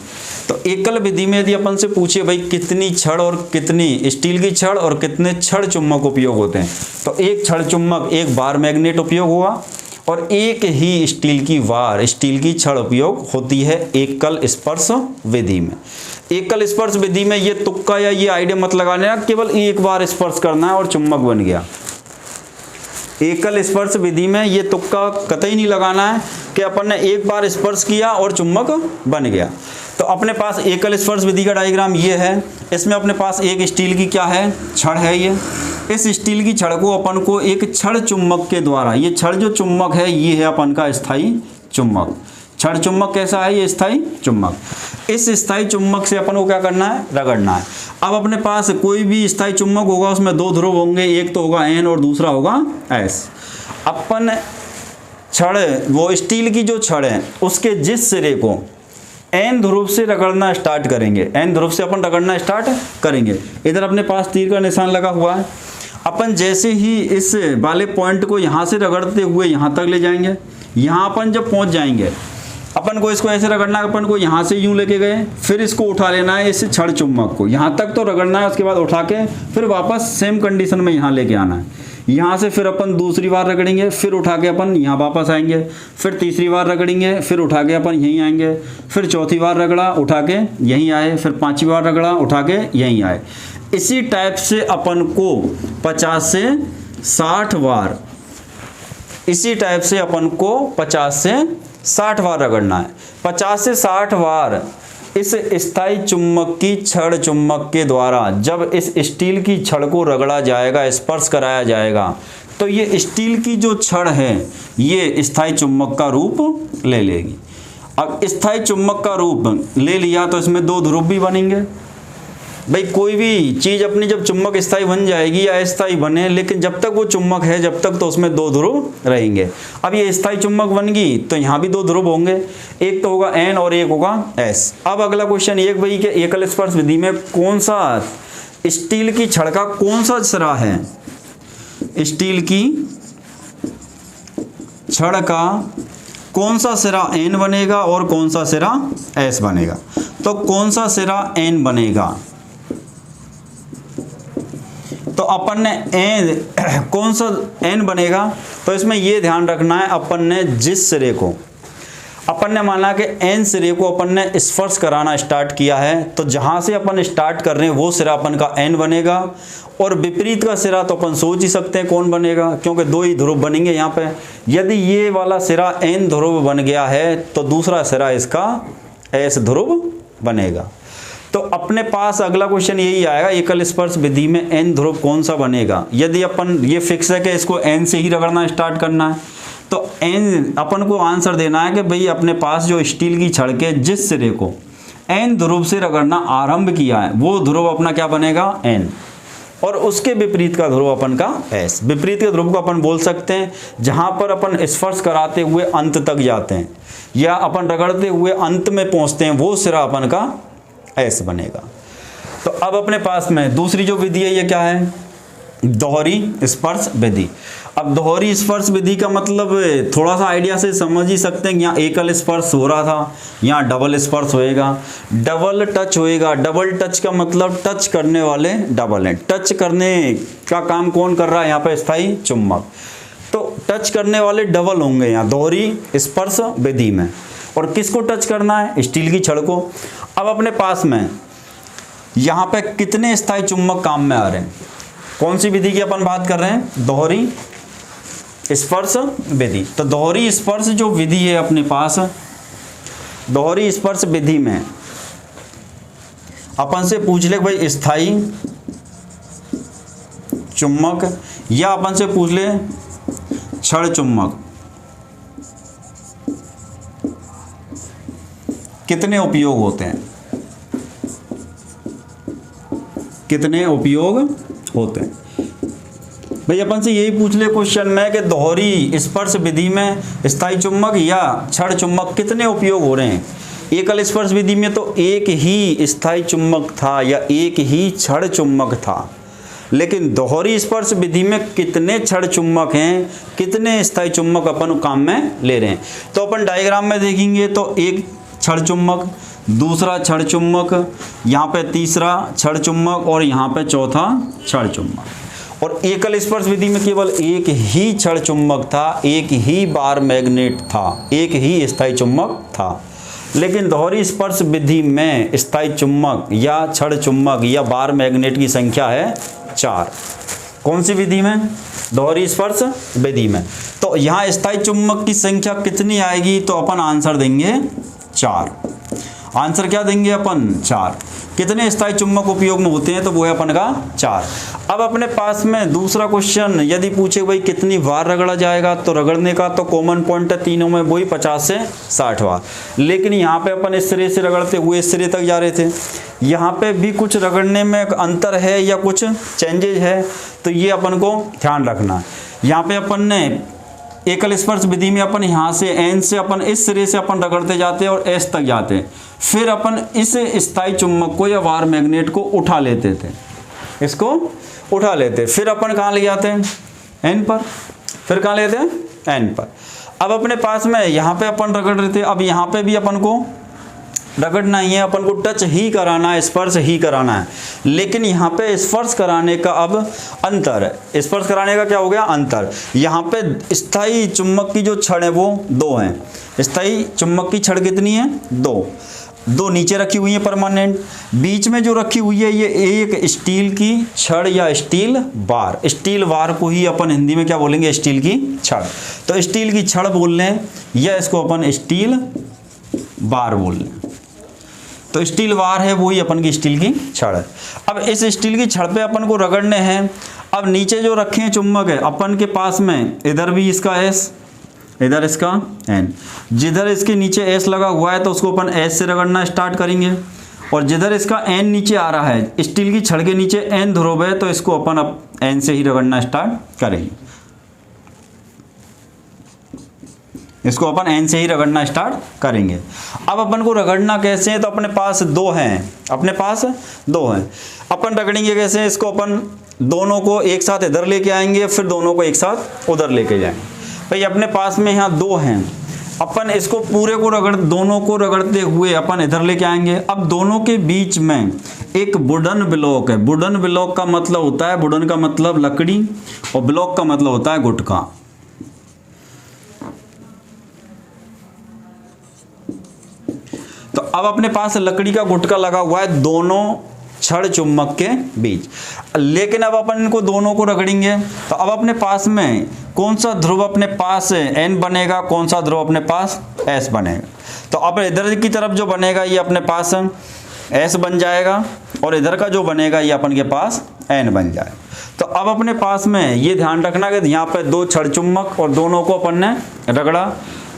तो एकल विधि में यदि अपन से पूछे भाई कितनी छड़ और कितनी स्टील की छड़ और कितने छड़ चुम्बक उपयोग होते हैं, तो एक छड़ चुम्बक एक बार मैग्नेट उपयोग हुआ और एक ही स्टील की छड़ उपयोग होती है एकल स्पर्श विधि में। एकल स्पर्श विधि में ये तुक्का या ये आइडिया मत लगाना केवल एक बार स्पर्श करना है और चुम्बक बन गया। एकल स्पर्श विधि में ये तुक्का कतई नहीं लगाना है कि अपन ने एक बार स्पर्श किया और चुम्बक बन गया। तो अपने पास एकल स्पर्श विधि का डायग्राम ये है। इसमें अपने पास एक स्टील की क्या है, छड़ है। ये इस स्टील की छड़ को अपन को एक छड़ चुम्बक के द्वारा, ये छड़ जो चुम्बक है ये है अपन का स्थायी चुम्बक। छड़ चुम्बक कैसा है, ये स्थायी चुम्बक। इस स्थायी चुम्बक से अपन को क्या करना है, रगड़ना है। अब अपने पास कोई भी स्थायी चुम्बक होगा उसमें दो ध्रुव होंगे, एक तो होगा N और दूसरा होगा S। अपन छड़, वो स्टील की जो छड़ है उसके जिस सिरे को N ध्रुव से रगड़ना स्टार्ट करेंगे, N ध्रुव से अपन रगड़ना स्टार्ट करेंगे। इधर अपने पास तीर का निशान लगा हुआ है। अपन जैसे ही इस वाले पॉइंट को यहाँ से रगड़ते हुए यहाँ तक ले जाएंगे, यहाँ अपन जब पहुँच जाएंगे अपन को इसको ऐसे रगड़ना है, अपन को यहाँ से यूँ लेके गए, फिर इसको उठा लेना है इस छड़ चुम्बक को, यहाँ तक तो रगड़ना है, उसके बाद उठा के फिर वापस सेम कंडीशन में यहाँ लेके आना है। यहाँ से फिर अपन दूसरी बार रगड़ेंगे, फिर उठा के अपन यहाँ वापस आएंगे, फिर तीसरी बार रगड़ेंगे, फिर उठा के अपन यहीं आएंगे, फिर चौथी बार रगड़ा उठा के यहीं आए, फिर पांचवी बार रगड़ा उठा के यहीं आए। इसी टाइप से अपन को 50 से 60 बार, इसी टाइप से अपन को 50 से 60 बार रगड़ना है। 50 से 60 बार इस स्थायी चुम्बक की छड़ चुम्बक के द्वारा जब इस स्टील की छड़ को रगड़ा जाएगा, स्पर्श कराया जाएगा, तो ये स्टील की जो छड़ है ये स्थायी चुम्बक का रूप ले लेगी। अब स्थायी चुम्बक का रूप ले लिया तो इसमें दो ध्रुव भी बनेंगे। भाई कोई भी चीज़ अपनी जब चुम्बक स्थायी बन जाएगी या अस्थायी बने, लेकिन जब तक वो चुम्बक है जब तक तो उसमें दो ध्रुव रहेंगे। अब ये स्थायी चुम्बक बन गई तो यहाँ भी दो ध्रुव होंगे, एक तो होगा N और एक होगा S। अब अगला क्वेश्चन ये भाई कि एकल स्पर्श विधि में कौन सा स्टील की छड़ का कौन सा सिरा है, स्टील की छड़ का कौन सा सिरा N बनेगा और कौन सा सिरा S बनेगा। तो कौन सा सिरा N बनेगा, तो अपन ने कौन सा N बनेगा, तो इसमें ये ध्यान रखना है अपन ने जिस सिरे को अपन ने माना कि N सिरे को अपन ने स्पर्श कराना स्टार्ट किया है, तो जहाँ से अपन स्टार्ट कर रहे हैं वो सिरा अपन का N बनेगा। और विपरीत का सिरा तो अपन सोच ही सकते हैं कौन बनेगा, क्योंकि दो ही ध्रुव बनेंगे यहाँ पे। यदि ये वाला सिरा N ध्रुव बन गया है तो दूसरा सिरा इसका S ध्रुव बनेगा। तो अपने पास अगला क्वेश्चन यही आएगा, एकल स्पर्श विधि में N ध्रुव कौन सा बनेगा। यदि अपन ये फिक्स है कि इसको N से ही रगड़ना स्टार्ट करना है, तो N अपन को आंसर देना है कि भाई अपने पास जो स्टील की छड़ के जिस सिरे को N ध्रुव से रगड़ना आरंभ किया है वो ध्रुव अपना क्या बनेगा, N, और उसके विपरीत का ध्रुव अपन का S। विपरीत के ध्रुव को अपन बोल सकते हैं जहाँ पर अपन स्पर्श कराते हुए अंत तक जाते हैं या अपन रगड़ते हुए अंत में पहुँचते हैं, वो सिरा अपन का S बनेगा। तो अब अपने पास में दूसरी जो विधि है ये क्या है, दोहरी स्पर्श विधि। अब दोहरी स्पर्श विधि का मतलब थोड़ा सा आइडिया से समझ ही सकते हैं। यहाँ एकल स्पर्श हो रहा था, यहाँ डबल स्पर्श होएगा, डबल टच होएगा। डबल टच का मतलब टच करने वाले डबल हैं। टच करने का काम कौन कर रहा है यहाँ पे, स्थायी चुम्बक। तो टच करने वाले डबल होंगे यहाँ दोहरी स्पर्श विधि में। और किसको टच करना है, स्टील की छड़ को। अब अपने पास में यहाँ पे कितने स्थायी चुम्बक काम में आ रहे हैं, कौन सी विधि की अपन बात कर रहे हैं, दोहरी स्पर्श विधि। तो दोहरी स्पर्श जो विधि है अपने पास, दोहरी स्पर्श विधि में अपन से पूछ ले भाई स्थायी चुम्बक, या अपन से पूछ ले छड़ चुम्बक, कितने उपयोग होते हैं, कितने उपयोग होते हैं। भाई अपन से यही पूछ ले क्वेश्चन में कि दोहरी स्पर्श विधि में स्थायी चुम्बक या छड़ चुम्बक कितने उपयोग हो रहे हैं। एकल स्पर्श विधि में तो एक ही स्थायी चुम्बक था या एक ही छड़ चुम्बक था, लेकिन दोहरी स्पर्श विधि में कितने छड़ चुम्बक हैं, कितने स्थायी चुम्बक अपन काम में ले रहे हैं। तो अपन डायग्राम में देखेंगे तो एक छड़ चुम्बक, दूसरा छड़ चुम्बक, यहाँ पे तीसरा छड़ चुम्बक और यहाँ पे चौथा छड़ चुम्बक। और एकल स्पर्श विधि में केवल एक ही छड़ चुम्बक था, एक ही बार मैग्नेट था, एक ही स्थायी चुम्बक था। लेकिन दोहरी स्पर्श विधि में स्थायी चुम्बक या छड़ चुम्बक या बार मैग्नेट की संख्या है 4। कौन सी विधि में? दोहरी स्पर्श विधि में। तो यहाँ स्थायी चुम्बक की संख्या कितनी आएगी? तो अपन आंसर देंगे 4। आंसर क्या देंगे अपन? 4। कितने स्थायी चुम्बक उपयोग में होते हैं? तो वो है अपन का 4। अब अपने पास में दूसरा क्वेश्चन यदि पूछे भाई कितनी बार रगड़ा जाएगा, तो रगड़ने का तो कॉमन पॉइंट है तीनों में वही 50 से 60 बार। लेकिन यहाँ पे अपन इस सिरे से रगड़ते हुए इस सिरे तक जा रहे थे, यहाँ पे भी कुछ रगड़ने में अंतर है या कुछ चेंजेज है, तो ये अपन को ध्यान रखना है। यहाँ पे अपन ने एकल स्पर्श विधि में अपन यहाँ से एन से अपन इस सिरे से अपन रगड़ते जाते हैं और एस तक जाते हैं, फिर अपन इस स्थायी चुम्बक को या बार मैग्नेट को उठा लेते थे, इसको उठा लेते, फिर अपन कहाँ ले जाते हैं? एन पर। फिर कहाँ लेते हैं? एन पर। अब अपने पास में यहाँ पे अपन रगड़ रहे थे, अब यहाँ पे भी अपन को रगड़ना ही है, अपन को टच ही कराना है, स्पर्श ही कराना है। लेकिन यहाँ पे स्पर्श कराने का अब अंतर है। स्पर्श कराने का क्या हो गया? अंतर। यहाँ पे स्थायी चुम्बक की जो छड़ है वो 2 हैं। स्थायी चुम्बक की छड़ कितनी है? 2 नीचे रखी हुई है परमानेंट, बीच में जो रखी हुई है ये एक स्टील की छड़ या स्टील बार। स्टील बार को ही अपन हिंदी में क्या बोलेंगे? स्टील की छड़। तो स्टील की छड़ बोल रहे हैं या इसको अपन स्टील बार बोल रहे हैं। तो स्टील बार है वही अपन की स्टील की छड़ है। अब इस स्टील की छड़ पे अपन को रगड़ने हैं। अब नीचे जो रखे हैं चुम्बक है अपन के पास में, इधर भी इसका एस, इधर इसका एन। जिधर इसके नीचे एस लगा हुआ है तो उसको अपन एस से रगड़ना स्टार्ट करेंगे, और जिधर इसका एन नीचे आ रहा है, स्टील की छड़ के नीचे एन ध्रुव है, तो इसको अपन अब एन से ही रगड़ना स्टार्ट करेंगे। इसको अपन एन से ही रगड़ना स्टार्ट करेंगे। अब अपन को रगड़ना कैसे है? तो अपने पास 2 हैं, अपने पास 2 हैं। अपन रगड़ेंगे कैसे? इसको अपन दोनों को एक साथ इधर लेके आएंगे, फिर दोनों को एक साथ उधर लेके जाएंगे। भाई अपने पास में यहाँ 2 हैं, अपन इसको पूरे को दोनों को रगड़ते हुए अपन इधर लेके आएंगे। अब दोनों के बीच में एक वुडन ब्लॉक है। वुडन ब्लॉक का मतलब होता है, वुडन का मतलब लकड़ी और ब्लॉक का मतलब होता है गुटका। तो अब अपने पास लकड़ी का गुटका लगा हुआ है दोनों छड़ चुम्बक के बीच। लेकिन अब अपन इनको दोनों को रगड़ेंगे, तो अब अपने पास में कौन सा ध्रुव अपने पास एन बनेगा, कौन सा ध्रुव अपने पास एस बनेगा। तो अब इधर की तरफ जो बनेगा ये अपने पास एस बन जाएगा, और इधर का जो बनेगा ये अपन के पास एन बन जाएगा। तो अब अपने पास में ये ध्यान रखना कि यहाँ पे 2 छड़ चुम्बक और दोनों को अपन ने रगड़ा,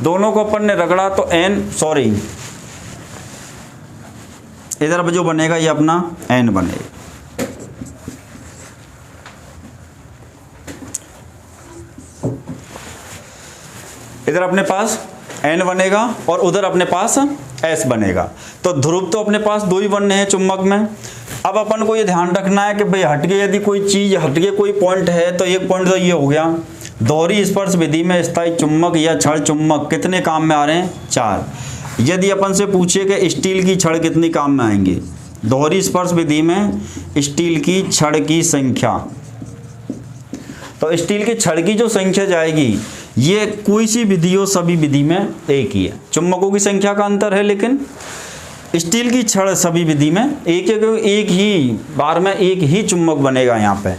दोनों को अपन ने रगड़ा तो इधर जो बनेगा ये अपना एन बनेगा। इधर अपने पास एन बनेगा और उधर अपने पास एस बनेगा। तो ध्रुव तो अपने पास 2 ही बनने हैं चुम्बक में। अब अपन को ये ध्यान रखना है कि भाई हटके यदि कोई चीज हटके कोई पॉइंट है, तो एक पॉइंट तो ये हो गया। दोहरी स्पर्श विधि में स्थायी चुम्बक या छड़ चुम्बक कितने काम में आ रहे हैं? 4। यदि अपन से पूछे कि स्टील की छड़ कितनी काम में आएंगे, दोहरी स्पर्श विधि में स्टील की छड़ की संख्या, तो स्टील की छड़ की जो संख्या जाएगी ये कोई सी विधि हो, सभी विधि में एक ही है। चुम्बकों की संख्या का अंतर है, लेकिन स्टील की छड़ सभी विधि में एक है, क्योंकि एक ही बार में एक ही चुम्बक बनेगा यहाँ पे।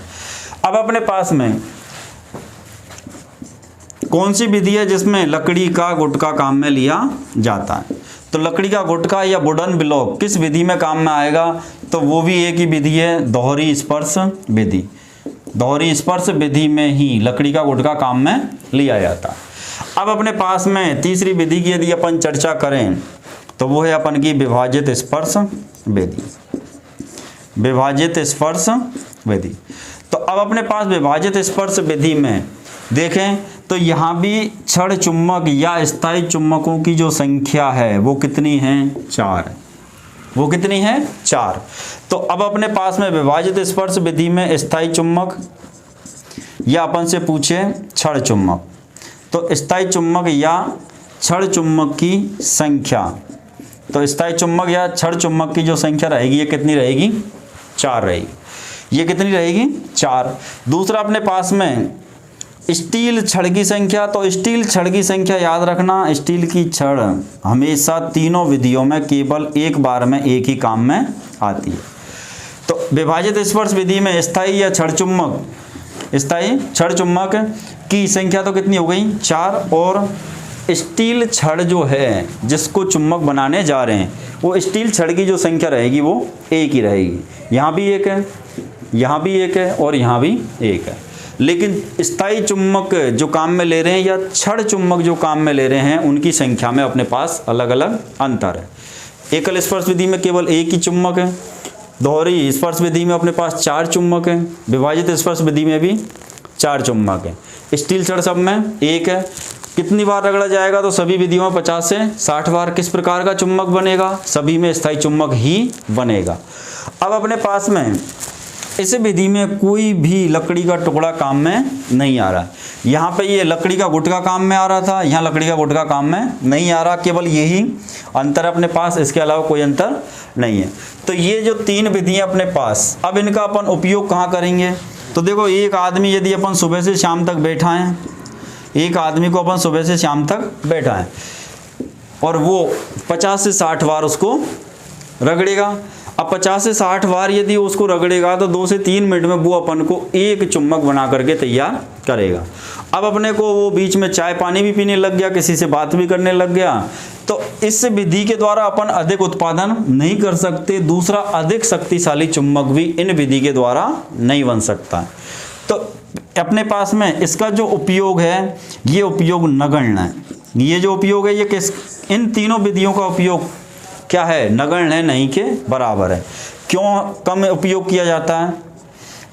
अब अपने पास में कौन सी विधि है जिसमें लकड़ी का गुटका काम में लिया जाता है? तो लकड़ी का गुटका या वुडन ब्लॉक किस विधि में काम में आएगा? तो वो भी एक ही विधि है, दोहरी स्पर्श विधि। दोहरी स्पर्श विधि में ही लकड़ी का गुटका काम में लिया जाता है। अब अपने पास में तीसरी विधि की यदि अपन चर्चा करें तो वो है अपन की विभाजित स्पर्श विधि। विभाजित स्पर्श विधि। तो अब अपने पास विभाजित स्पर्श विधि में देखें तो यहाँ भी छड़ चुम्बक या स्थायी चुम्बकों की जो संख्या है वो कितनी है? 4। वो कितनी है? 4। तो अब अपने पास में विभाजित स्पर्श विधि में स्थायी चुम्बक या अपन से पूछे छड़ चुम्बक, तो स्थायी चुम्बक या छड़ चुम्बक की संख्या तो स्थायी चुम्बक या छड़ चुम्बक की जो संख्या रहेगी ये कितनी रहेगी? 4 रहेगी। ये कितनी रहेगी? 4। दूसरा अपने पास में स्टील छड़ की संख्या, तो स्टील छड़ की संख्या याद रखना, स्टील की छड़ हमेशा तीनों विधियों में केवल एक बार में एक ही काम में आती है। तो विभाजित स्पर्श विधि में स्थायी या छड़ चुम्बक, स्थायी छड़ चुम्बक की संख्या तो कितनी हो गई? 4। और स्टील छड़ जो है जिसको चुम्बक बनाने जा रहे हैं वो स्टील छड़ की जो संख्या रहेगी वो एक ही रहेगी। यहाँ भी एक है, यहाँ भी एक है और यहाँ भी एक है। लेकिन स्थायी चुम्बक जो काम में ले रहे हैं या छड़ चुम्बक जो काम में ले रहे हैं उनकी संख्या में अपने पास अलग अलग अंतर है। एकल स्पर्श विधि में केवल एक ही चुम्बक है, दोहरी स्पर्श विधि में अपने पास 4 चुम्बक हैं, विभाजित स्पर्श विधि में भी 4 चुम्बक हैं। स्टील छड़ सब में एक है। कितनी बार रगड़ा जाएगा? तो सभी विधियों में 50 से 60 बार। किस प्रकार का चुम्बक बनेगा? सभी में स्थायी चुम्बक ही बनेगा। अब अपने पास में इस विधि में कोई भी लकड़ी का टुकड़ा काम में नहीं आ रहा। यहाँ पे ये लकड़ी का गुटका काम में आ रहा था, यहाँ लकड़ी का गुटका काम में नहीं आ रहा। केवल यही अंतर अपने पास, इसके अलावा कोई अंतर नहीं है। तो ये जो 3 विधियाँ अपने पास, अब इनका अपन उपयोग कहाँ करेंगे? तो देखो, एक आदमी यदि अपन सुबह से शाम तक बैठा है, एक आदमी को अपन सुबह से शाम तक बैठा है और वो 50 से 60 बार उसको रगड़ेगा। अब 50 से 60 बार यदि उसको रगड़ेगा तो 2 से 3 मिनट में वो अपन को एक चुम्बक बना करके तैयार करेगा। अब अपने को वो बीच में चाय पानी भी पीने लग गया, किसी से बात भी करने लग गया, तो इस विधि के द्वारा अपन अधिक उत्पादन नहीं कर सकते। दूसरा, अधिक शक्तिशाली चुम्बक भी इन विधि के द्वारा नहीं बन सकता। तो अपने पास में इसका जो उपयोग है ये उपयोग नगण्य है। ये जो उपयोग है ये किस, इन तीनों विधियों का उपयोग क्या है? नगण्य है, नहीं के बराबर है। क्यों कम उपयोग किया जाता है?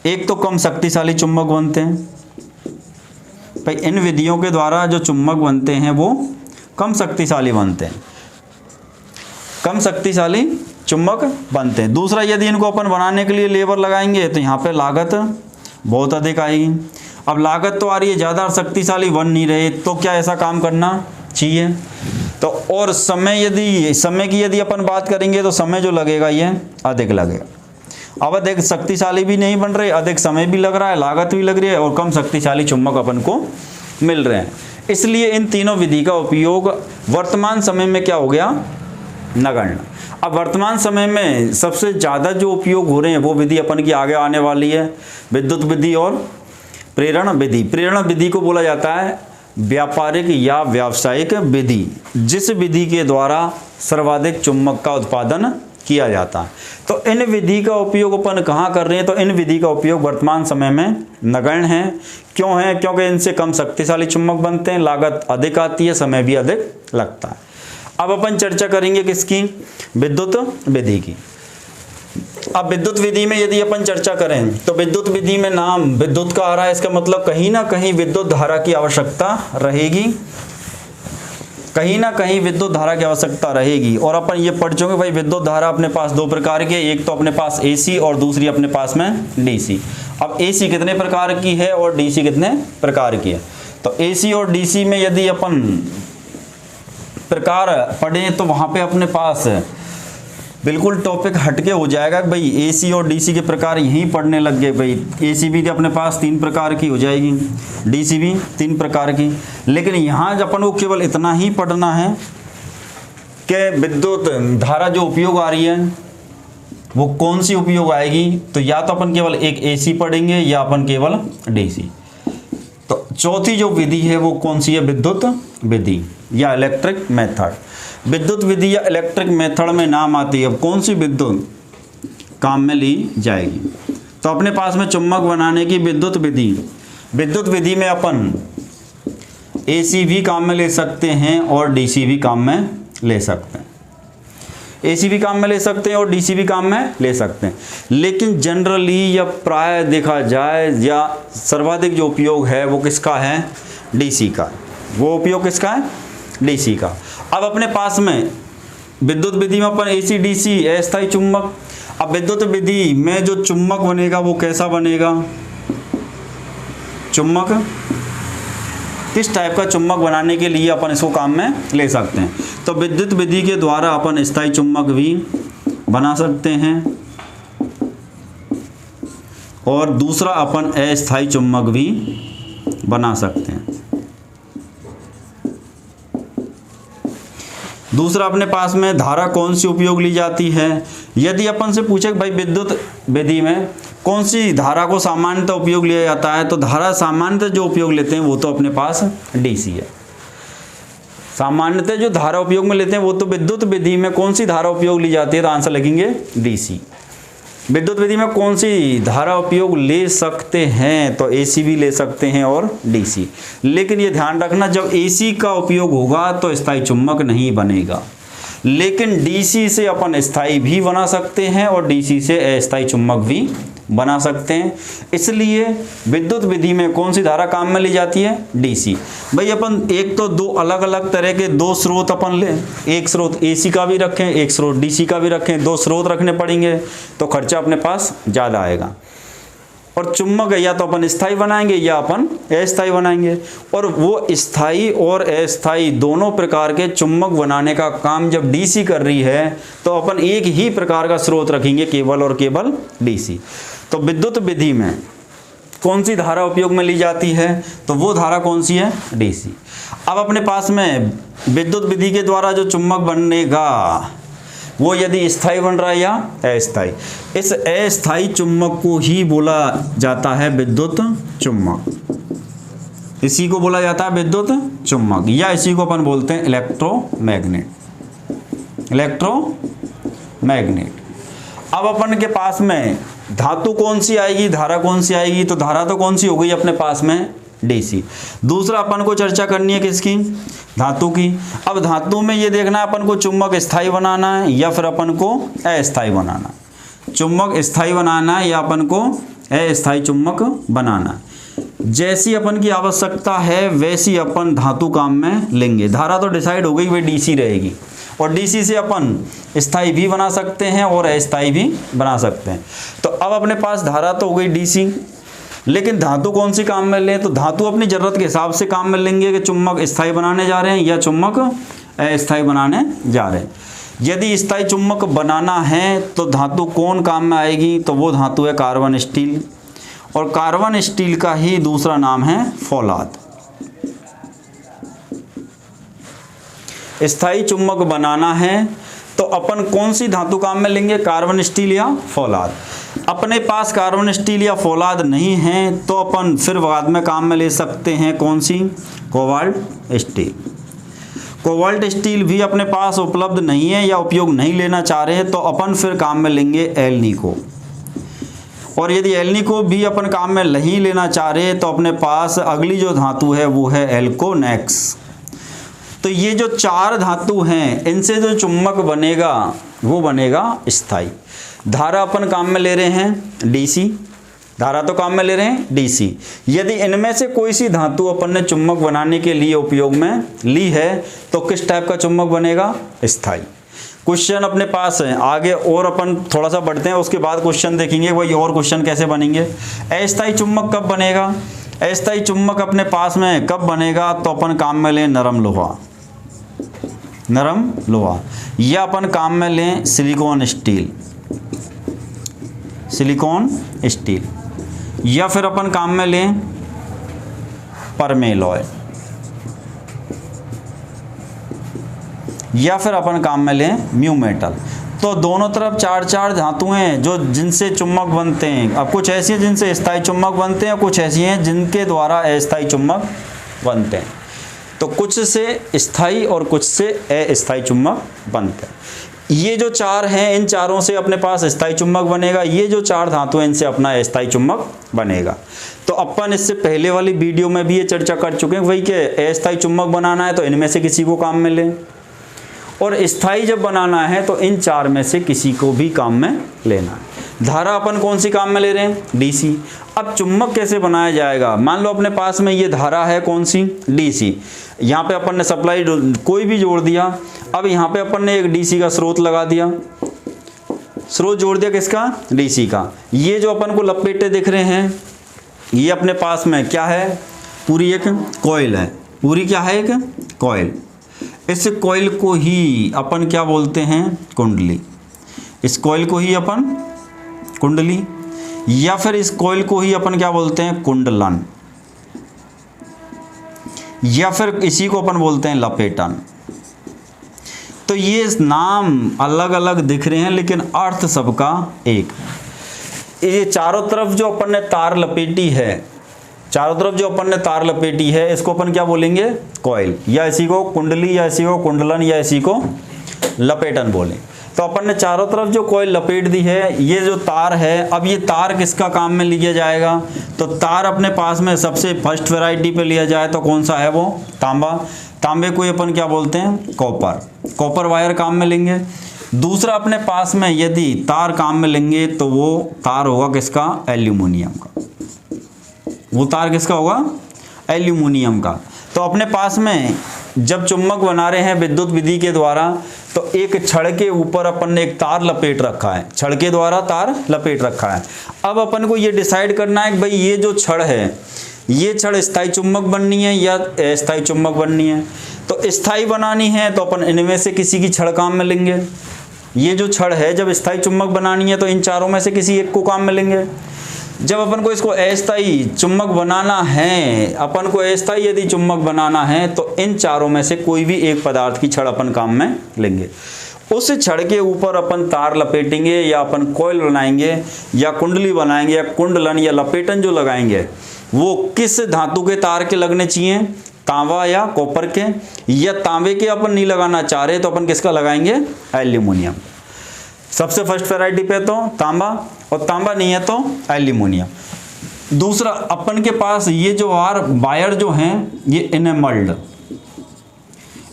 एक तो कम शक्तिशाली चुम्बक बनते हैं भाई, इन विधियों के द्वारा जो चुम्बक बनते हैं वो कम शक्तिशाली बनते हैं, कम शक्तिशाली चुम्बक बनते हैं। दूसरा, यदि इनको अपन बनाने के लिए लेबर लगाएंगे तो यहाँ पे लागत बहुत अधिक आएगी। अब लागत तो आ रही है ज़्यादा, शक्तिशाली बन नहीं रहे, तो क्या ऐसा काम करना चाहिए? तो और समय, यदि समय की यदि अपन बात करेंगे तो समय जो लगेगा ये अधिक लगेगा। अब अधिक शक्तिशाली भी नहीं बन रहे, अधिक समय भी लग रहा है, लागत भी लग रही है और कम शक्तिशाली चुम्बक अपन को मिल रहे हैं। इसलिए इन तीनों विधि का उपयोग वर्तमान समय में क्या हो गया? नगण्य। अब वर्तमान समय में सबसे ज़्यादा जो उपयोग हो रहे हैं वो विधि अपन की आगे आने वाली है, विद्युत विधि और प्रेरण विधि। प्रेरण विधि को बोला जाता है व्यापारिक या व्यावसायिक विधि, जिस विधि के द्वारा सर्वाधिक चुम्बक का उत्पादन किया जाता है। तो इन विधि का उपयोग अपन कहाँ कर रहे हैं? तो इन विधि का उपयोग वर्तमान समय में नगण्य है। क्यों है? क्योंकि इनसे कम शक्तिशाली चुम्बक बनते हैं, लागत अधिक आती है, समय भी अधिक लगता है। अब अपन चर्चा करेंगे किसकी? विद्युत विधि की। अब विद्युत विधि में यदि अपन चर्चा करें तो विद्युत विधि में नाम विद्युत का आ रहा है, इसका मतलब कहीं ना कहीं विद्युत धारा की आवश्यकता रहेगी, कहीं ना कहीं विद्युत धारा की आवश्यकता रहेगी। और अपन ये पढ़ चुके भाई, विद्युत धारा अपने पास 2 प्रकार की है, एक तो अपने पास AC और दूसरी अपने पास में DC। अब AC कितने प्रकार की है और DC कितने प्रकार की है? तो AC और DC में यदि अपन प्रकार पढ़ें तो वहाँ पे अपने पास बिल्कुल टॉपिक हटके हो जाएगा कि भाई AC और DC के प्रकार यहीं पढ़ने लग गए। भाई AC भी अपने पास 3 प्रकार की हो जाएगी, DC भी 3 प्रकार की। लेकिन यहाँ जब अपन को केवल इतना ही पढ़ना है कि विद्युत धारा जो उपयोग आ रही है वो कौन सी उपयोग आएगी, तो या तो अपन केवल एक AC पढ़ेंगे या अपन केवल DC। तो चौथी जो विधि है वो कौन सी है? विद्युत विधि या इलेक्ट्रिक मेथड। विद्युत विधि या इलेक्ट्रिक मेथड में नाम आती है। अब कौन सी विद्युत काम में ली जाएगी? तो अपने पास में चुम्बक बनाने की विद्युत विधि, विद्युत विधि में अपन AC भी काम में ले सकते हैं और DC भी काम में ले सकते हैं। AC भी काम में ले सकते हैं और DC भी काम में ले सकते हैं। लेकिन जनरली या प्राय देखा जाए या सर्वाधिक जो उपयोग है वो किसका है? DC का। वो उपयोग किसका है? DC का। अब अपने पास में विद्युत विधि में अपन AC DC अस्थायी चुम्बक। अब विद्युत विधि में जो चुम्बक बनेगा वो कैसा बनेगा? चुम्बक किस टाइप का चुम्बक बनाने के लिए अपन इसको काम में ले सकते हैं? तो विद्युत विधि के द्वारा अपन स्थायी चुम्बक भी बना सकते हैं और दूसरा अपन अस्थायी चुम्बक भी बना सकते हैं। दूसरा अपने पास में धारा कौन सी उपयोग ली जाती है। यदि अपन से पूछे भाई विद्युत विधि में कौन सी धारा को सामान्यतः उपयोग लिया जाता है, तो धारा सामान्यतः जो उपयोग लेते हैं वो तो अपने पास डीसी है। सामान्यतः जो धारा उपयोग में लेते हैं वो तो विद्युत विधि में कौन सी धारा उपयोग ली जाती है, तो आंसर लिखेंगे डीसी। विद्युत विधि में कौन सी धारा उपयोग ले सकते हैं, तो एसी भी ले सकते हैं और डीसी। लेकिन ये ध्यान रखना, जब एसी का उपयोग होगा तो स्थायी चुम्बक नहीं बनेगा, लेकिन डीसी से अपन स्थायी भी बना सकते हैं और डीसी से अस्थायी चुम्बक भी बना सकते हैं। इसलिए विद्युत विधि में कौन सी धारा काम में ली जाती है, डीसी। भाई अपन एक तो दो अलग अलग तरह के दो स्रोत अपन ले, एक स्रोत एसी का भी रखें, एक स्रोत डीसी का भी रखें, दो स्रोत रखने पड़ेंगे तो खर्चा अपने पास ज़्यादा आएगा। और चुम्बक या तो अपन स्थायी बनाएंगे या अपन अस्थायी बनाएंगे, और वो स्थायी और अस्थायी दोनों प्रकार के चुम्बक बनाने का काम जब डीसी कर रही है तो अपन एक ही प्रकार का स्रोत रखेंगे, केवल और केवल डीसी। तो विद्युत विधि में कौन सी धारा उपयोग में ली जाती है, तो वो धारा कौन सी है, डीसी। अब अपने पास में विद्युत विधि के द्वारा जो चुम्बक बनेगा वो यदि स्थायी बन रहा है या अस्थायी, इस अस्थायी चुम्बक को ही बोला जाता है विद्युत चुम्बक। इसी को बोला जाता है विद्युत चुम्बक, या इसी को अपन बोलते हैं इलेक्ट्रोमैग्नेट। इलेक्ट्रोमैग्नेट। अब अपन के पास में धातु कौन सी आएगी, धारा कौन सी आएगी, तो धारा तो कौन सी हो गई अपने पास में, डीसी। दूसरा अपन को चर्चा करनी है किसकी, धातु की। अब धातु में ये देखना है अपन को चुम्बक स्थायी बनाना है या फिर अपन को अस्थायी बनाना है। चुम्बक स्थायी बनाना है या अपन को अस्थायी चुम्बक बनाना है। जैसी अपन की आवश्यकता है वैसी अपन धातु काम में लेंगे। धारा तो डिसाइड हो गई, वे डीसी रहेगी, और डीसी से अपन स्थायी भी बना सकते हैं और अस्थायी भी बना सकते हैं। तो अब अपने पास धारा तो हो गई डीसी, लेकिन धातु कौन सी काम में लें, तो धातु अपनी ज़रूरत के हिसाब से काम में लेंगे कि चुम्बक स्थायी बनाने जा रहे हैं या चुम्बक अस्थायी बनाने जा रहे हैं। यदि स्थायी चुम्बक बनाना है तो धातु कौन काम में आएगी, तो वो धातु है कार्बन स्टील, और कार्बन स्टील का ही दूसरा नाम है फौलाद। स्थायी चुम्बक बनाना है तो अपन कौन सी धातु काम में लेंगे, कार्बन स्टील या फौलाद। अपने पास कार्बन स्टील या फौलाद नहीं है तो अपन फिर बाद में काम में ले सकते हैं कौन सी, कोबाल्ट स्टील। कोबाल्ट स्टील भी अपने पास उपलब्ध नहीं है या उपयोग नहीं लेना चाह रहे तो अपन फिर काम में लेंगे एल्निको। और यदि एल्निको भी अपन काम में नहीं लेना चाह रहे तो अपने पास अगली जो धातु है वो है एल्कोनेक्स। तो ये जो चार धातु हैं इनसे जो चुम्बक बनेगा वो बनेगा स्थायी। धारा अपन काम में ले रहे हैं डीसी, धारा तो काम में ले रहे हैं डीसी। यदि इनमें से कोई सी धातु अपन ने चुम्बक बनाने के लिए उपयोग में ली है तो किस टाइप का चुम्बक बनेगा, स्थायी। क्वेश्चन अपने पास है आगे, और अपन थोड़ा सा बढ़ते हैं, उसके बाद क्वेश्चन देखेंगे वही और क्वेश्चन कैसे बनेंगे। अस्थायी चुम्बक कब बनेगा, अस्थायी चुम्बक अपने पास में कब बनेगा, तो अपन काम में लें नरम लोहा, नरम लोहा, या अपन काम में लें सिलिकॉन स्टील, सिलिकॉन स्टील, या फिर अपन काम में लें परमेलॉय, या फिर अपन काम में लें म्यू मेटल। तो दोनों तरफ चार चार धातुएं जो जिनसे चुम्बक बनते हैं। अब कुछ ऐसी हैं जिनसे स्थायी चुम्बक बनते हैं, कुछ ऐसी हैं जिनके द्वारा अस्थायी चुम्बक बनते हैं। तो कुछ से स्थायी और कुछ से अस्थायी चुम्बक बनते हैं। ये जो चार हैं इन चारों से अपने पास स्थायी चुम्बक बनेगा, ये जो चार धातु हैं इनसे अपना अस्थायी चुम्बक बनेगा। तो अपन इससे पहले वाली वीडियो में भी ये चर्चा कर चुके हैं वही कि अस्थायी चुम्बक बनाना है तो इनमें से किसी को काम में लें, और स्थायी जब बनाना है तो इन चार में से किसी को भी काम में लेना है। धारा अपन कौन सी काम में ले रहे हैं, डीसी। अब चुम्बक कैसे बनाया जाएगा, मान लो अपने पास में ये धारा है कौन सी, डीसी। यहाँ पे अपन ने सप्लाई कोई भी जोड़ दिया। अब यहाँ पे अपन ने एक डीसी का स्रोत लगा दिया, स्रोत जोड़ दिया किसका, डीसी का। ये जो अपन को लपेटे दिख रहे हैं ये अपने पास में क्या है, पूरी एक कॉइल है, पूरी क्या है, एक कॉइल। इस कॉइल को ही अपन क्या बोलते हैं, कुंडली। इस कॉइल को ही अपन कुंडली, या फिर इस कॉइल को ही अपन क्या बोलते हैं, कुंडलन, या फिर इसी को अपन बोलते हैं लपेटन। तो ये नाम अलग अलग दिख रहे हैं लेकिन अर्थ सबका एक। ये चारों तरफ जो अपन ने तार लपेटी है, चारों तरफ जो अपन ने तार लपेटी है, इसको अपन क्या बोलेंगे, कॉइल, या इसी को कुंडली, या इसी को कुंडलन, या इसी को लपेटन बोलें। तो अपन ने चारों तरफ जो कॉइल लपेट दी है, ये जो तार है, अब ये तार किसका काम में लिया जाएगा, तो तार अपने पास में सबसे फर्स्ट वैरायटी पे लिया जाए तो कौन सा है, वो तांबा। तांबे को अपन क्या बोलते हैं, कॉपर। कॉपर वायर काम में लेंगे। दूसरा अपने पास में यदि तार काम में लेंगे तो वो तार होगा किसका, एल्यूमिनियम का। वो तार किसका होगा, एल्यूमिनियम का। तो अपने पास में जब चुंबक बना रहे हैं विद्युत विधि के द्वारा, तो एक छड़ के ऊपर अपन ने एक तार लपेट रखा है, छड़ के द्वारा तार लपेट रखा है। अब अपन को ये डिसाइड करना है कि भाई ये जो छड़ है, ये छड़ स्थायी चुंबक बननी है या अस्थायी चुंबक बननी है। तो स्थायी बनानी है तो अपन इनमें से किसी की छड़ काम में लेंगे। ये जो छड़ है जब स्थायी चुंबक बनानी है तो इन चारों में से किसी एक को काम में लेंगे। जब अपन को इसको अस्थायी चुंबक बनाना है, अपन को अस्थायी यदि चुंबक बनाना है तो इन चारों में से कोई भी एक पदार्थ की छड़ अपन काम में लेंगे। उस छड़ के ऊपर अपन तार लपेटेंगे, या अपन कॉइल बनाएंगे, या कुंडली बनाएंगे, या कुंडलन या लपेटन जो लगाएंगे वो किस धातु के तार के लगने चाहिए, तांबा या कॉपर के। या तांबे के अपन नहीं लगाना चाह रहे तो अपन किसका लगाएंगे, एल्यूमिनियम। सबसे फर्स्ट वैरायटी पे तो तांबा, और तांबा नहीं है तो एल्यूमिनियम। दूसरा अपन के पास ये जो वायर जो हैं, ये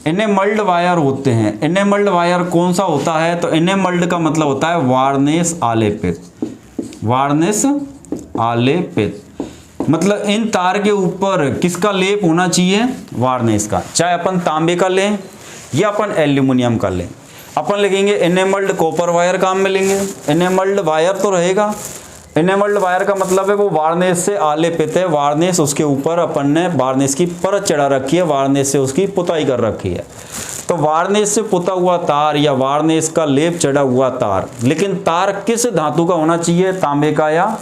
इनेमल्ड वायर होते हैं। इनेमल्ड वायर कौन सा होता है, तो इनेमल्ड का मतलब होता है वार्निश आलेपित। वार्निश आलेपित मतलब इन तार के ऊपर किसका लेप होना चाहिए, वार्निश का। चाहे अपन तांबे का लें या अपन एल्यूमिनियम का लें। अपन लिखेंगे इनेमल्ड कॉपर वायर काम में लेंगे। इनेमल्ड वायर तो रहेगा, इनेमल्ड वायर का मतलब है वो वार्निश से आलेपित है। वार्निश उसके ऊपर अपन ने वार्निश की परत चढ़ा रखी है, वार्निश से उसकी पुताई कर रखी है। तो वार्निश से पुता हुआ तार या वार्निश का लेप चढ़ा हुआ तार, लेकिन तार किस धातु का होना चाहिए, तांबे का या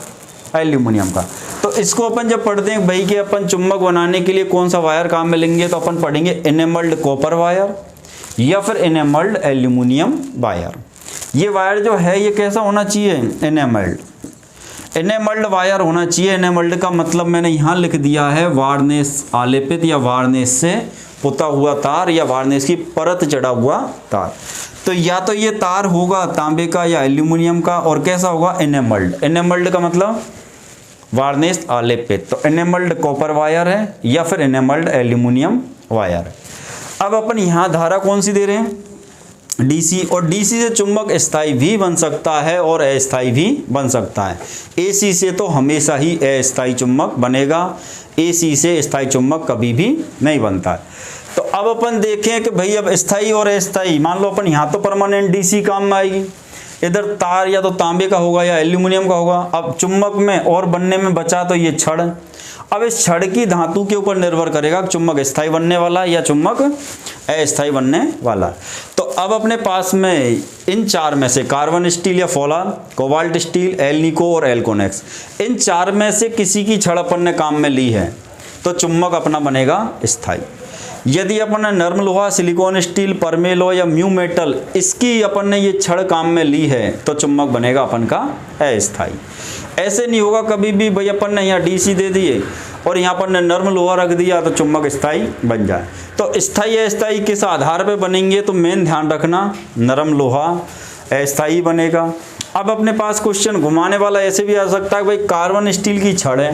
एल्यूमिनियम का। तो इसको अपन जब पढ़ते हैं भाई कि अपन चुंबक बनाने के लिए कौन सा वायर काम में लेंगे, तो अपन पढ़ेंगे इनेमल्ड कॉपर वायर या फिर इनेमल्ड एल्यूमिनियम वायर। ये वायर जो है ये कैसा होना चाहिए, इनेमल्ड वायर होना चाहिए। इनेमल्ड का मतलब मैंने यहाँ लिख दिया है वार्निश आलेपित या वार्निश से पुता हुआ तार या वार्निश की परत चढ़ा हुआ तार। तो या तो ये तार होगा तांबे का या एल्यूमिनियम का, और कैसा होगा, इनेमल्ड। इनेमल्ड का मतलब वार्निश आलेपित। तो इनेमल्ड कॉपर वायर है या फिर इनेमल्ड एल्यूमिनियम वायर है। अब अपन यहाँ धारा कौन सी दे रहे हैं, डीसी। और डीसी से चुंबक स्थायी भी बन सकता है और अस्थायी भी बन सकता है। एसी से तो हमेशा ही अस्थायी चुंबक बनेगा, एसी से स्थायी चुंबक कभी भी नहीं बनता है। तो अब अपन देखें कि भाई अब स्थायी और अस्थायी, मान लो अपन यहाँ तो परमानेंट डीसी काम में आएगी, इधर तार या तो तांबे का होगा या एल्यूमिनियम का होगा। अब चुंबक में और बनने में बचा तो ये छड़। अब इस छड़ की धातु के ऊपर निर्भर करेगा चुंबक स्थायी बनने वाला या चुंबक अस्थायी बनने वाला। तो अब अपने पास में इन चार में से कार्बन स्टील या फोलार, कोबाल्ट स्टील, एल्निको और एल्कोनेक्स, इन चार में से किसी की छड़ अपन ने काम में ली है तो चुंबक अपना बनेगा स्थायी। यदि अपन ने नर्म लोहा, सिलिकॉन स्टील, परमेलो या म्यू मेटल, इसकी अपन ने ये छड़ काम में ली है तो चुंबक बनेगा अपन का अस्थायी। ऐसे नहीं होगा कभी भी भाई अपन ने यहाँ डीसी दे दिए और यहाँ पर ने नर्म लोहा रख दिया तो चुंबक स्थायी बन जाए। तो स्थायी अस्थायी किस आधार पे बनेंगे, तो मेन ध्यान रखना नरम लोहा अस्थायी बनेगा। अब अपने पास क्वेश्चन घुमाने वाला ऐसे भी आ सकता है भाई कार्बन स्टील की छड़ है,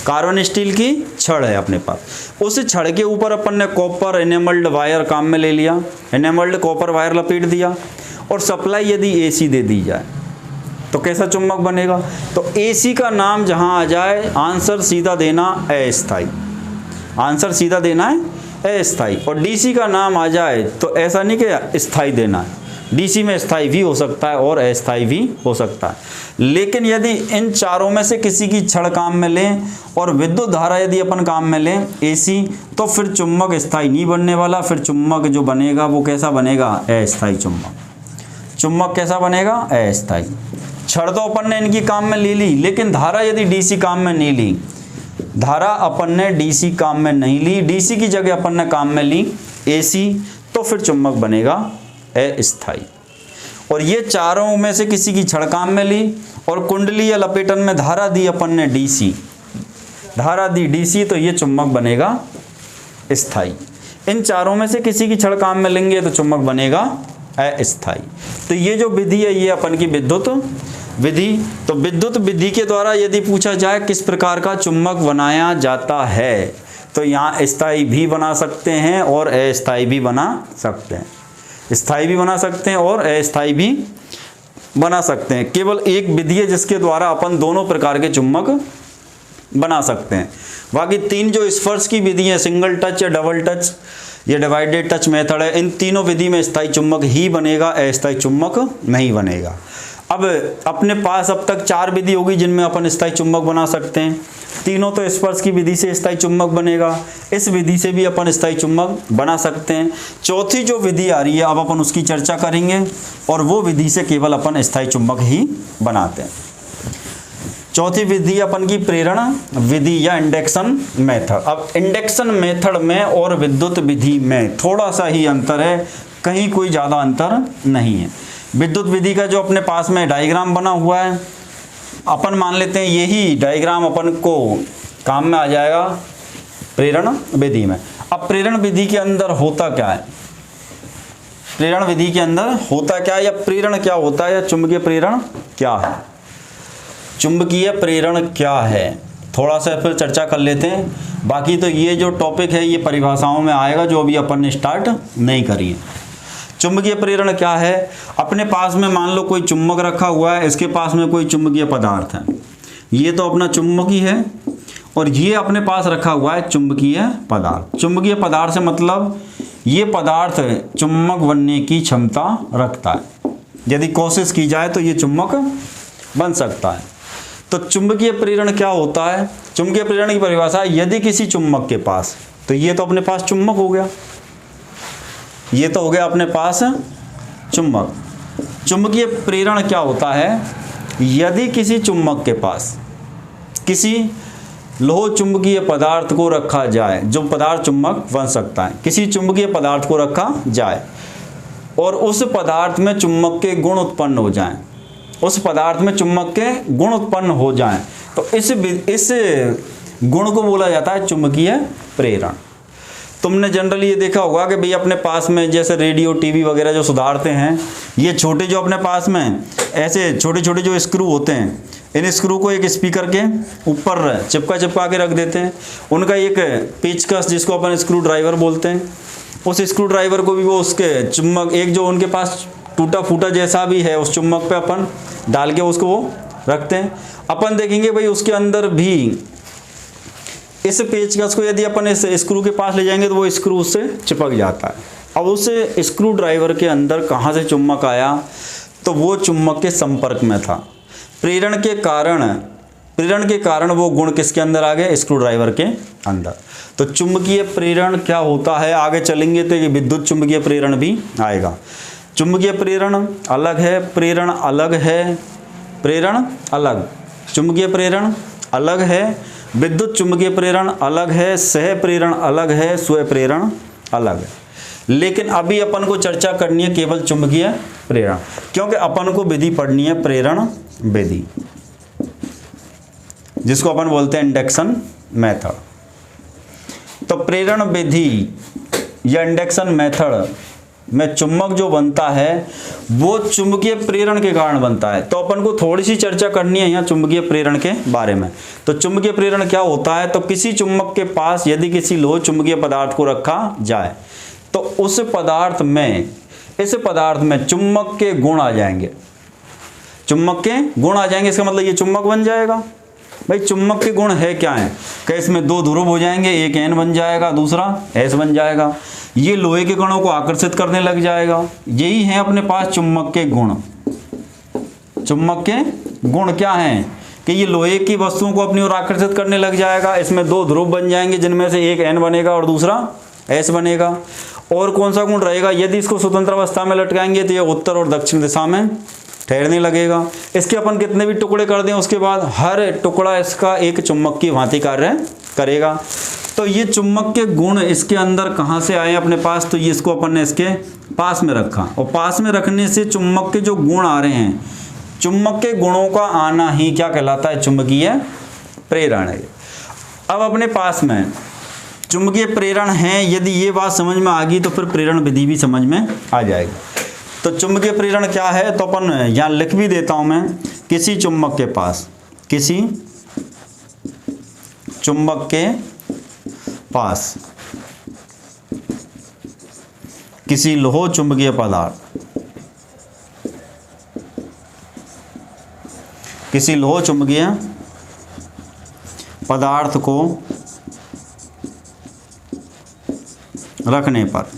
कार्बन स्टील की छड़ है अपने पास, उस छड़ के ऊपर अपन ने कॉपर इनेमल्ड वायर काम में ले लिया, इनेमल्ड कॉपर वायर लपेट दिया और सप्लाई यदि एसी दे दी जाए तो कैसा चुंबक बनेगा। तो एसी का नाम जहां आ जाए आंसर सीधा देना अस्थायी, आंसर सीधा देना है अस्थायी। और डीसी का नाम आ जाए तो ऐसा नहीं कि स्थायी देना है, डीसी में स्थायी भी हो सकता है और अस्थायी भी हो सकता है। लेकिन यदि इन चारों में से किसी की छड़ काम में लें और विद्युत धारा यदि अपन काम में लें एसी, तो फिर चुंबक स्थायी नहीं बनने वाला, फिर चुंबक जो बनेगा वो कैसा बनेगा, अस्थायी चुंबक। चुंबक कैसा बनेगा, अस्थायी। छड़ तो अपन ने इनकी काम में ले ली, लेकिन धारा यदि डीसी काम में नहीं ली, धारा अपन ने डीसी काम में नहीं ली, डीसी की जगह अपन ने काम में ली एसी, तो फिर चुंबक बनेगा अस्थायी। और ये चारों में से किसी की छड़ काम में ली और कुंडली या लपेटन में धारा दी अपन ने डीसी, धारा दी डीसी, तो ये चुंबक बनेगा स्थायी। इन चारों में से किसी की छड़ काम में लेंगे तो चुंबक बनेगा अस्थायी। तो ये जो विधि है ये अपन की विद्युत विधि। तो विद्युत विधि के द्वारा यदि पूछा जाए किस प्रकार का चुंबक बनाया जाता है, तो यहाँ स्थायी भी बना सकते हैं और अस्थायी भी बना सकते हैं, स्थायी भी बना सकते हैं और अस्थायी भी बना सकते हैं। केवल एक विधि है जिसके द्वारा अपन दोनों प्रकार के चुंबक बना सकते हैं। बाकी तीन जो स्पर्श की विधि है, सिंगल टच या डबल टच या डिवाइडेड टच मेथड है, इन तीनों विधि में स्थायी चुंबक ही बनेगा, अस्थायी चुंबक नहीं बनेगा। अब अपने पास अब तक 4 विधि होगी जिनमें अपन स्थायी चुंबक बना सकते हैं। तीनों तो स्पर्श की विधि से स्थायी चुंबक बनेगा, इस विधि से भी अपन स्थायी चुंबक बना सकते हैं। चौथी जो विधि आ रही है अब अपन उसकी चर्चा करेंगे और वो विधि से केवल अपन स्थायी चुंबक ही बनाते हैं। चौथी विधि अपन की प्रेरण विधि या इंडक्शन मेथड। अब इंडक्शन मेथड में और विद्युत विधि में थोड़ा सा ही अंतर है, कहीं कोई ज़्यादा अंतर नहीं है। विद्युत विधि का जो अपने पास में डायग्राम बना हुआ है, अपन मान लेते हैं यही डायग्राम अपन को काम में आ जाएगा प्रेरण विधि में। अब प्रेरण विधि के अंदर होता क्या है, प्रेरण विधि के अंदर होता क्या है, या प्रेरण क्या होता है, या चुंबकीय प्रेरण क्या है, चुंबकीय प्रेरण क्या है, थोड़ा सा फिर चर्चा कर लेते हैं। बाकी तो ये जो टॉपिक है ये परिभाषाओं में आएगा जो अभी अपन ने स्टार्ट नहीं करी है। चुंबकीय प्रेरण क्या है, अपने पास में मान लो कोई चुंबक रखा हुआ है, इसके पास में कोई चुंबकीय पदार्थ है, ये तो अपना चुंबकी है और ये अपने पास रखा हुआ है चुंबकीय पदार्थ। चुंबकीय पदार्थ से मतलब ये पदार्थ चुंबक बनने की क्षमता रखता है, यदि कोशिश की जाए तो ये चुंबक बन सकता है। तो चुंबकीय प्रेरण क्या होता है, चुंबकीय प्रेरण की परिभाषा, यदि किसी चुंबक के पास, तो ये तो अपने पास चुंबक हो गया, ये तो हो गया अपने पास चुंबक। चुंबकीय प्रेरण क्या होता है, यदि किसी चुंबक के पास किसी लोह चुंबकीय पदार्थ को रखा जाए, जो पदार्थ चुंबक बन सकता है, किसी चुंबकीय पदार्थ को रखा जाए और उस पदार्थ में चुंबक के गुण उत्पन्न हो जाएं, उस पदार्थ में चुंबक के गुण उत्पन्न हो जाएं, तो इस गुण को बोला जाता है चुंबकीय प्रेरण। तुमने जनरली ये देखा होगा कि भाई अपने पास में जैसे रेडियो टीवी वगैरह जो सुधारते हैं, ये छोटे जो अपने पास में ऐसे छोटे छोटे जो स्क्रू होते हैं, इन स्क्रू को एक स्पीकर के ऊपर चिपका के रख देते हैं। उनका एक पेचकस जिसको अपन स्क्रू ड्राइवर बोलते हैं, उस स्क्रू ड्राइवर को भी वो उसके चुंबक, एक जो उनके पास टूटा फूटा जैसा भी है उस चुंबक पे अपन डाल के उसको वो रखते हैं। अपन देखेंगे भाई उसके अंदर भी इस पेचकस को यदि अपन इस स्क्रू के पास ले जाएंगे तो वो स्क्रू उससे चिपक जाता है। अब उस स्क्रू ड्राइवर के अंदर कहाँ से चुंबक आया, तो वो चुंबक के संपर्क में था। प्रेरण के कारण वो गुण किसके अंदर आ गए, स्क्रू ड्राइवर के अंदर। तो चुंबकीय प्रेरण क्या होता है, आगे चलेंगे तो ये विद्युत चुंबकीय प्रेरण भी आएगा। चुंबकीय प्रेरण अलग है, प्रेरण अलग है, प्रेरण अलग, चुंबकीय प्रेरण अलग है, विद्युत चुंबकीय प्रेरण अलग है, सह प्रेरण अलग है, स्व प्रेरण अलग है। लेकिन अभी अपन को चर्चा करनी है केवल चुंबकीय प्रेरण, क्योंकि अपन को विधि पढ़नी है प्रेरण विधि, जिसको अपन बोलते हैं इंडक्शन मेथड। तो प्रेरण विधि या इंडक्शन मेथड में चुंबक जो बनता है वो चुंबकीय प्रेरण के कारण बनता है। तो अपन को थोड़ी सी चर्चा करनी है यहाँ चुंबकीय प्रेरण के बारे में। तो चुंबकीय प्रेरण क्या होता है, तो किसी चुंबक के पास यदि किसी लोह चुंबकीय पदार्थ को रखा जाए तो उस पदार्थ में, इस पदार्थ में चुंबक के गुण आ जाएंगे, चुंबक के गुण आ जाएंगे, इसका मतलब ये चुंबक बन जाएगा। भाई चुंबक के गुण है क्या है, कि इसमें 2 ध्रुव हो जाएंगे, एक N बन जाएगा, दूसरा S बन जाएगा। ये लोहे के कणों को आकर्षित करने लग जाएगा। यही है अपने पास चुंबक के गुण। चुंबक के गुण क्या हैं कि ये लोहे की वस्तुओं को अपनी ओर आकर्षित करने लग जाएगा। इसमें दो ध्रुव बन जाएंगे जिनमें से एक N बनेगा और दूसरा S बनेगा। और कौन सा गुण रहेगा, यदि इसको स्वतंत्र अवस्था में लटकाएंगे तो ये उत्तर और दक्षिण दिशा में ठहरने लगेगा। इसके अपन कितने भी टुकड़े कर दें उसके बाद हर टुकड़ा इसका एक चुंबक की भांति कार्य करेगा। तो ये चुंबक के गुण इसके अंदर कहाँ से आए अपने पास, तो ये इसको अपन ने इसके पास में रखा और पास में रखने से चुंबक के जो गुण आ रहे हैं, चुंबक के गुणों का आना ही क्या कहलाता है, चुंबकीय प्रेरण है। अब अपने पास में चुंबकीय प्रेरण है, यदि ये बात समझ में आ गई तो फिर प्रेरण विधि भी समझ में आ जाएगी। तो चुंबकीय प्रेरण क्या है, तो अपन यहाँ लिख भी देता हूँ मैं, किसी चुंबक के पास, किसी चुंबक के पास किसी लोह चुंबकीय पदार्थ, किसी लोह चुंबकीय पदार्थ को रखने पर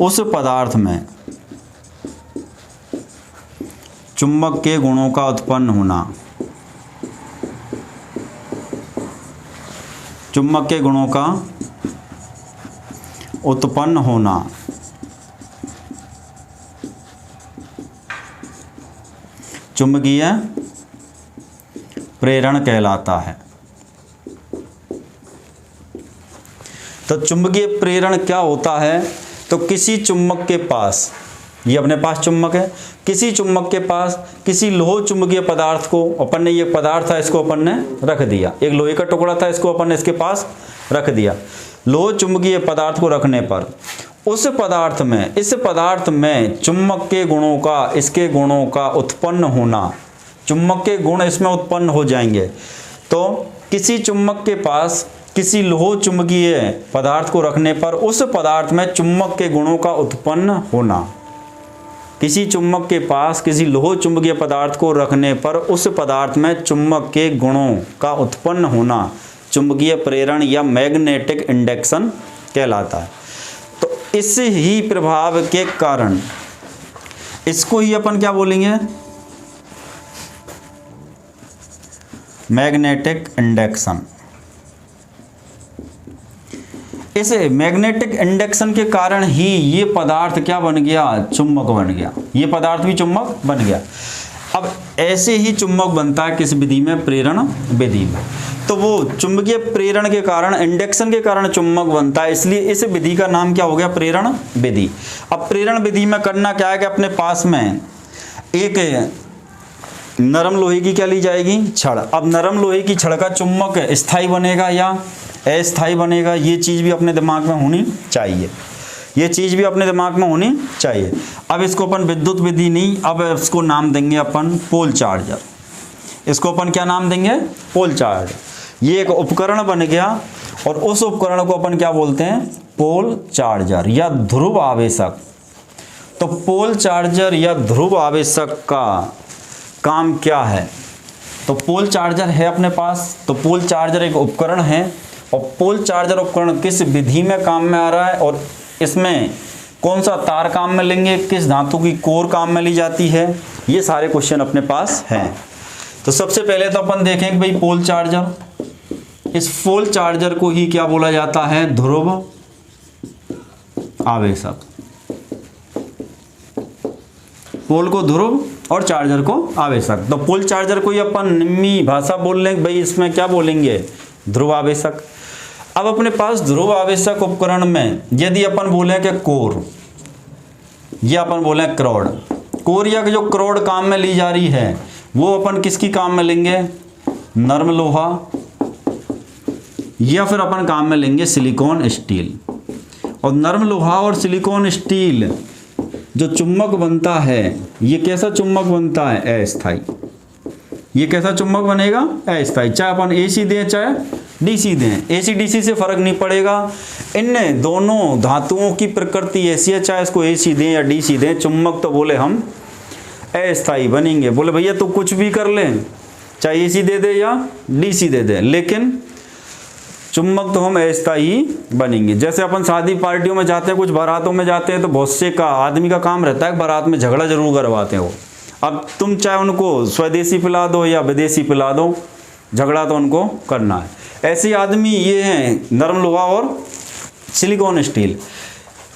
उस पदार्थ में चुंबक के गुणों का उत्पन्न होना, चुंबक के गुणों का उत्पन्न होना चुंबकीय प्रेरण कहलाता है। तो चुंबकीय प्रेरण क्या होता है, तो किसी चुंबक के पास, ये अपने पास चुंबक है, किसी चुंबक के पास किसी लोह चुंबकीय पदार्थ को, अपन ने ये पदार्थ था इसको अपन ने रख दिया, एक लोहे का टुकड़ा था इसको अपन ने इसके पास रख दिया। लोह चुंबकीय पदार्थ को रखने पर उस पदार्थ में, इस पदार्थ में चुंबक के गुणों का, इसके गुणों का उत्पन्न होना, चुंबक के गुण इसमें उत्पन्न हो जाएंगे। तो किसी चुंबक के पास किसी लोह चुंबकीय पदार्थ को रखने पर उस पदार्थ में चुंबक के गुणों का उत्पन्न होना, किसी चुंबक के पास किसी लोह चुंबकीय पदार्थ को रखने पर उस पदार्थ में चुंबक के गुणों का उत्पन्न होना चुंबकीय प्रेरण या मैग्नेटिक इंडक्शन कहलाता है। तो इस ही प्रभाव के कारण इसको ही अपन क्या बोलेंगे, मैग्नेटिक इंडक्शन। इस मैग्नेटिक इंडक्शन के कारण ही ये पदार्थ क्या बन गया, चुंबक बन गया, ये पदार्थ भी चुंबक बन गया। अब ऐसे ही चुंबक बनता है किस विधि में, प्रेरण विधि में। तो वो चुंबकीय प्रेरण के कारण, इंडक्शन के कारण चुंबक बनता है, इसलिए इस विधि का नाम क्या हो गया, प्रेरण विधि। अब प्रेरण विधि में करना क्या है कि अपने पास में एक नरम लोहे की क्या ली जाएगी, छड़। अब नरम लोहे की छड़ का चुंबक स्थायी बनेगा या अस्थायी बनेगा, ये चीज़ भी अपने दिमाग में होनी चाहिए, ये चीज़ भी अपने दिमाग में होनी चाहिए। अब इसको अपन विद्युत विधि नहीं, अब इसको नाम देंगे अपन पोल चार्जर। इसको अपन क्या नाम देंगे, पोल चार्जर। ये एक उपकरण बन गया और उस उपकरण को अपन क्या बोलते हैं, पोल चार्जर या ध्रुव आवेशक। तो पोल चार्जर या ध्रुव आवेशक का काम क्या है, तो पोल चार्जर है अपने पास। तो पोल चार्जर एक उपकरण है और पोल चार्जर उपकरण किस विधि में काम में आ रहा है और इसमें कौन सा तार काम में लेंगे, किस धातु की कोर काम में ली जाती है, ये सारे क्वेश्चन अपने पास हैं। तो सबसे पहले तो अपन देखें कि भाई पोल चार्जर, इस पोल चार्जर को ही क्या बोला जाता है, ध्रुव आवेशक। पोल को ध्रुव और चार्जर को आवेशक। तो पोल चार्जर को ही अपन निम्मी भाषा बोल लें भाई, इसमें क्या बोलेंगे, ध्रुव आवेशक। अब अपने पास ध्रुव आवेशक उपकरण में यदि अपन बोले कि कोर या अपन बोले क्रोड, कोर या जो क्रोड काम में ली जा रही है वो अपन किसकी काम में लेंगे, नर्म लोहा, या फिर अपन काम में लेंगे सिलिकॉन स्टील। और नर्म लोहा और सिलिकॉन स्टील जो चुंबक बनता है, ये कैसा चुंबक बनता है, अस्थायी। ये कैसा चुंबक बनेगा, अस्थायी। चाहे अपन AC दें चाहे DC दें, AC DC से फर्क नहीं पड़ेगा। इन दोनों धातुओं की प्रकृति ऐसी है, चाहे इसको AC दें या DC दें, चुंबक तो बोले हम अस्थायी बनेंगे। बोले भैया तो कुछ भी कर लें, चाहे AC दे दे या DC दे दे, लेकिन चुम्बक तो हम अस्थायी बनेंगे। जैसे अपन शादी पार्टियों में जाते हैं, कुछ बारातों में जाते हैं, तो बहुत से का आदमी का काम रहता है बारात में झगड़ा जरूर करवाते हैं वो। अब तुम चाहे उनको स्वदेशी पिला दो या विदेशी पिला दो, झगड़ा तो उनको करना है। ऐसे आदमी ये हैं नरम लोहा और सिलिकॉन स्टील।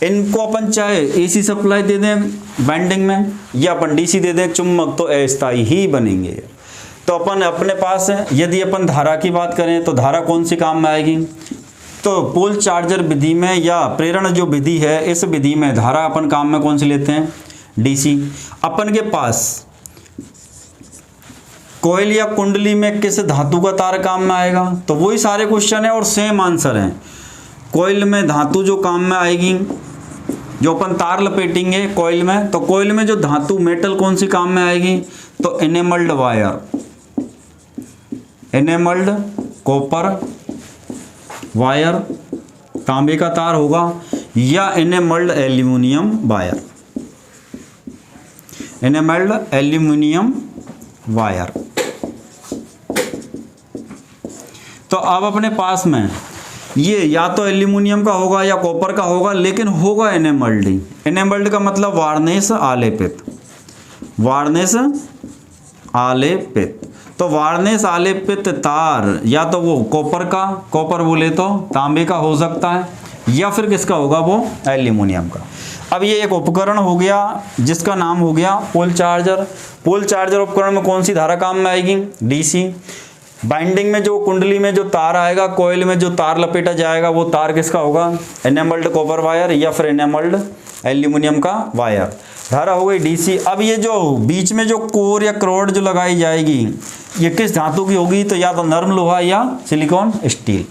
इनको अपन चाहे एसी सप्लाई दे दें बैंडिंग में या अपन डीसी दे दें, चुम्बक तो अस्थायी ही बनेंगे। तो अपन अपने पास है, यदि अपन धारा की बात करें तो धारा कौन सी काम में आएगी, तो पोल चार्जर विधि में या प्रेरण जो विधि है, इस विधि में धारा अपन काम में कौन सी लेते हैं, डीसी। अपन के पास कोयल या कुंडली में किस धातु का तार काम में आएगा, तो वही सारे क्वेश्चन है और सेम आंसर है। कोयल में धातु जो काम में आएगी, जो अपन तार लपेटेंगे कोयल में, तो कोयल में जो धातु मेटल कौन सी काम में आएगी, तो एनेमल्ड वायर, एनेमल्ड कॉपर वायर तांबे का तार होगा, या एनेमल्ड एल्यूमिनियम वायर, एनेमल्ड एल्यूमिनियम वायर। तो अब अपने पास में ये या तो एल्यूमिनियम का होगा या कॉपर का होगा, लेकिन होगा एनेमल्ड ही। एनेमल्ड का मतलब वार्निश आलेपित, वार्निश आलेपित। तो वार्निश आलेपित तार या तो वो कॉपर का, कॉपर बोले तो तांबे का हो सकता है, या फिर किसका होगा, वो एल्यूमिनियम का। अब ये एक उपकरण हो गया जिसका नाम हो गया पोल चार्जर। पोल चार्जर उपकरण में कौन सी धारा काम में आएगी, डीसी। बाइंडिंग में जो कुंडली में जो तार आएगा, कोयल में जो तार लपेटा जाएगा, वो तार किसका होगा, एनेमल्ड कॉपर वायर या फिर एनेमल्ड एल्यूमिनियम का वायर। धारा हो गई डीसी। अब ये जो बीच में जो कोर या क्रोड जो लगाई जाएगी, ये किस धातु की होगी, तो या तो नरम लोहा या सिलिकॉन स्टील।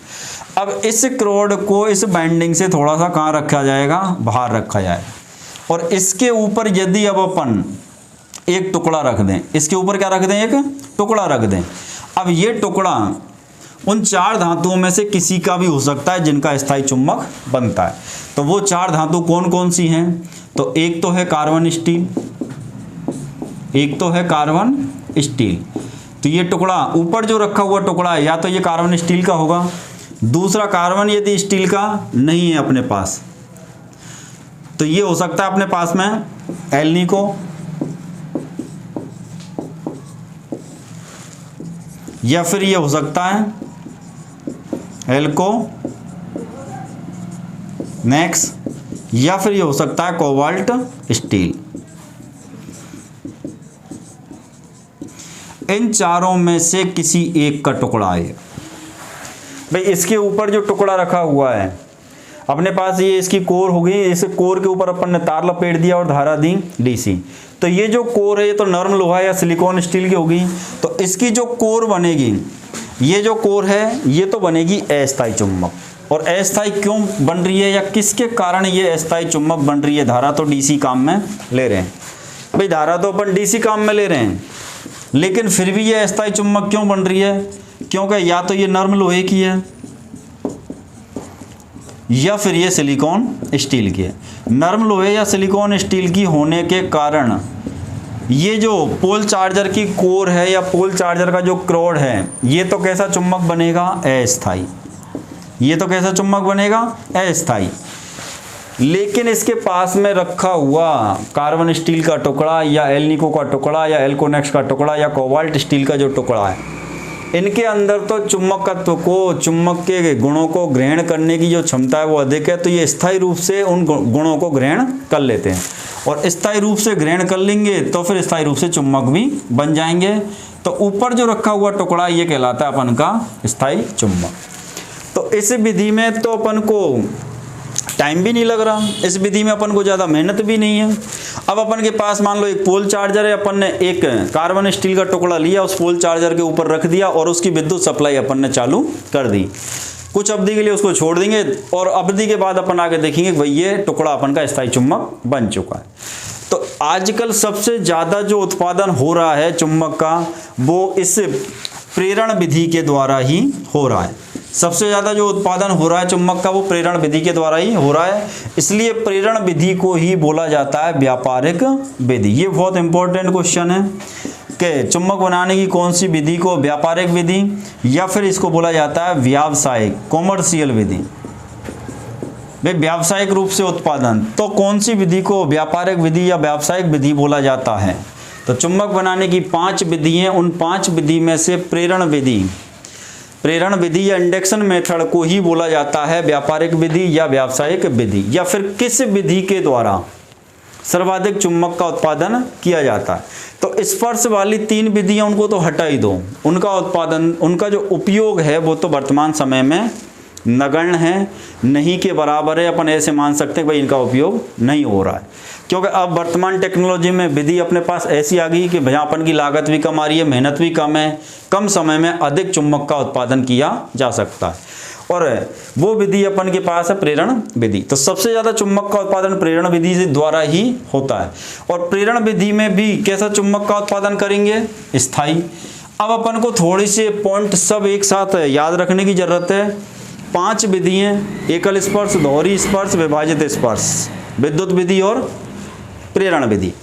अब इस क्रोड को इस बाइंडिंग से थोड़ा सा कहाँ रखा जाएगा, बाहर रखा जाएगा। और इसके ऊपर यदि अब अपन एक टुकड़ा रख दें, इसके ऊपर क्या रख दें, एक टुकड़ा रख दें। अब ये टुकड़ा उन चार धातुओं में से किसी का भी हो सकता है जिनका स्थायी चुंबक बनता है। तो वो चार धातु कौन कौन सी हैं, तो एक तो है कार्बन स्टील, एक तो है कार्बन स्टील। तो ये टुकड़ा ऊपर जो रखा हुआ टुकड़ा है, या तो ये कार्बन स्टील का होगा। दूसरा, कार्बन यदि स्टील का नहीं है अपने पास, तो ये हो सकता है अपने पास में एल्निको, या फिर ये हो सकता है एल्को नेक्स, या फिर ये हो सकता है कोबाल्ट स्टील। इन चारों में से किसी एक का टुकड़ा है भाई। इसके ऊपर जो टुकड़ा रखा हुआ है अपने पास, ये इसकी कोर होगी, इस कोर के ऊपर अपन ने तार लपेट दिया और धारा दी डीसी। तो ये जो कोर है ये तो नरम लोहा या सिलिकॉन स्टील की होगी। तो इसकी जो कोर बनेगी, ये जो कोर है ये तो बनेगी अस्थायी चुंबक। और अस्थायी क्यों बन रही है या किसके कारण ये अस्थायी चुंबक बन रही है, धारा तो डीसी काम में ले रहे हैं भाई, धारा तो अपन डीसी काम में ले रहे हैं, लेकिन फिर भी ये अस्थायी चुंबक क्यों बन रही है, क्योंकि या तो ये नरम लोहे की है या फिर ये सिलिकॉन स्टील की है। नरम लोहे या सिलिकॉन स्टील की होने के कारण ये जो पोल चार्जर की कोर है या पोल चार्जर का जो क्रोड है, ये तो कैसा चुंबक बनेगा, अस्थायी। ये तो कैसा चुंबक बनेगा, अस्थायी। लेकिन इसके पास में रखा हुआ कार्बन स्टील का टुकड़ा या एल्निको का टुकड़ा या एल्कोनेक्स का टुकड़ा या कोबाल्ट स्टील का जो टुकड़ा है, इनके अंदर तो चुंबकत्व को, चुंबक के गुणों को ग्रहण करने की जो क्षमता है वो अधिक है। तो ये स्थायी रूप से उन गुणों को ग्रहण कर लेते हैं, और स्थायी रूप से ग्रहण कर लेंगे तो फिर स्थायी रूप से चुंबक भी बन जाएंगे। तो ऊपर जो रखा हुआ टुकड़ा ये कहलाता है अपन का स्थायी चुंबक। तो इस विधि में तो अपन को टाइम भी नहीं लग रहा, इस विधि में अपन को ज़्यादा मेहनत भी नहीं है। अब अपन के पास मान लो एक पोल चार्जर है, अपन ने एक कार्बन स्टील का टुकड़ा लिया, उस पोल चार्जर के ऊपर रख दिया और उसकी विद्युत सप्लाई अपन ने चालू कर दी। कुछ अवधि के लिए उसको छोड़ देंगे और अवधि के बाद अपन आगे देखेंगे कि भाई ये टुकड़ा अपन का स्थायी चुंबक बन चुका है। तो आजकल सबसे ज़्यादा जो उत्पादन हो रहा है चुंबक का, वो इस प्रेरण विधि के द्वारा ही हो रहा है। सबसे ज़्यादा जो उत्पादन हो रहा है चुंबक का, वो प्रेरण विधि के द्वारा ही हो रहा है। इसलिए प्रेरण विधि को ही बोला जाता है व्यापारिक विधि। ये बहुत इंपॉर्टेंट क्वेश्चन है। कि चुम्बक बनाने की कौन सी विधि को व्यापारिक विधि या फिर इसको बोला जाता है व्यावसायिक कॉमर्शियल विधि। भाई व्यावसायिक रूप से उत्पादन, तो कौन सी विधि को व्यापारिक विधि या व्यावसायिक विधि बोला जाता है? तो चुम्बक बनाने की 5 विधि हैं, उन 5 विधि में से प्रेरण विधि या इंडक्शन मेथड को ही बोला जाता है व्यापारिक विधि या व्यावसायिक विधि। या फिर किस विधि के द्वारा सर्वाधिक चुम्बक का उत्पादन किया जाता है? तो स्पर्श वाली 3 विधियां उनको तो हटा ही दो, उनका उत्पादन, उनका जो उपयोग है वो तो वर्तमान समय में नगण्य है, नहीं के बराबर है। अपन ऐसे मान सकते हैं भाई इनका उपयोग नहीं हो रहा है, क्योंकि अब वर्तमान टेक्नोलॉजी में विधि अपने पास ऐसी आ गई कि भैया अपन की लागत भी कम आ रही है, मेहनत भी कम है, कम समय में अधिक चुम्बक का उत्पादन किया जा सकता है। और वो विधि अपन के पास है प्रेरण विधि। तो सबसे ज़्यादा चुम्बक का उत्पादन प्रेरण विधि से द्वारा ही होता है। और प्रेरण विधि में भी कैसा चुम्बक का उत्पादन करेंगे? स्थायी। अब अपन को थोड़ी से पॉइंट सब एक साथ याद रखने की जरूरत है। 5 विधि हैं, एकल स्पर्श, दोहरी स्पर्श, विभाजित स्पर्श, विद्युत विधि और प्रेरण विधि।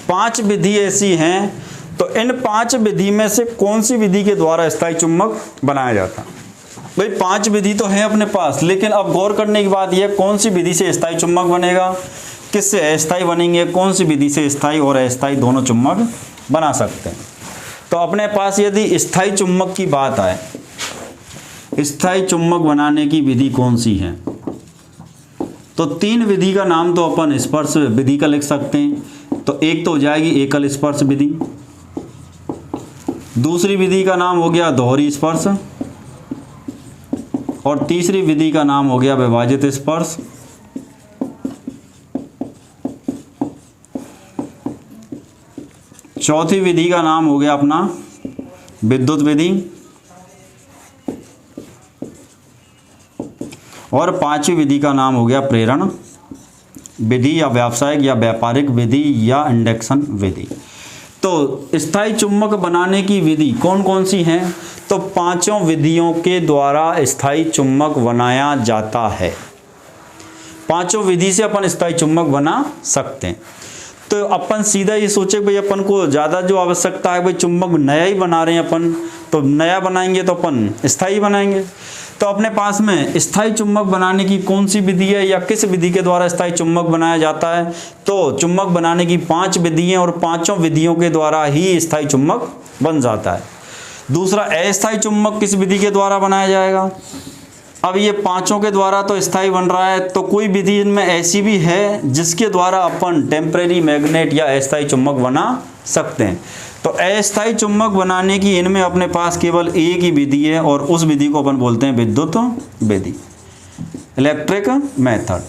5 विधि ऐसी हैं। तो इन 5 विधि में से कौन सी विधि के द्वारा स्थायी चुम्बक बनाया जाता है? भाई 5 विधि तो है अपने पास, लेकिन अब गौर करने की बात यह कौन सी विधि से स्थायी चुम्बक बनेगा, किससे अस्थायी बनेंगे, कौन सी विधि से स्थायी और अस्थायी दोनों चुम्बक बना सकते हैं। तो अपने पास यदि स्थायी चुम्बक की बात आए, स्थायी चुम्बक बनाने की विधि कौन सी है? तो 3 विधि का नाम तो अपन स्पर्श विधि का लिख सकते हैं। तो एक तो हो जाएगी एकल स्पर्श विधि, दूसरी विधि का नाम हो गया दोहरी स्पर्श, और तीसरी विधि का नाम हो गया विभाजित स्पर्श। चौथी विधि का नाम हो गया अपना विद्युत विधि, और 5वीं विधि का नाम हो गया प्रेरण विधि या व्यावसायिक या व्यापारिक विधि या इंडक्शन विधि। तो स्थायी चुम्बक बनाने की विधि कौन कौन सी हैं? तो 5 विधियों के द्वारा स्थायी चुम्बक बनाया जाता है। 5 विधि से अपन स्थायी चुम्बक बना सकते हैं। तो अपन सीधा ये सोचे भाई अपन को ज़्यादा जो आवश्यकता है भाई चुम्बक नया ही बना रहे हैं अपन, तो नया बनाएंगे तो अपन स्थायी बनाएंगे। तो अपने पास में स्थायी चुम्बक बनाने की कौन सी विधि है या किस विधि के द्वारा स्थायी चुम्बक बनाया जाता है? तो चुम्बक बनाने की 5 विधि हैं और 5 विधियों के द्वारा ही स्थायी चुम्बक बन जाता है। दूसरा, अस्थायी चुम्बक किस विधि के द्वारा बनाया जाएगा? अब ये 5 के द्वारा तो स्थायी बन रहा है, तो कोई विधि इनमें ऐसी भी है जिसके द्वारा अपन टेम्परेरी मैग्नेट या अस्थायी चुम्बक बना सकते हैं। तो अस्थायी चुम्बक बनाने की इनमें अपने पास केवल एक ही विधि है और उस विधि को अपन बोलते हैं विद्युत विधि, इलेक्ट्रिक मेथड।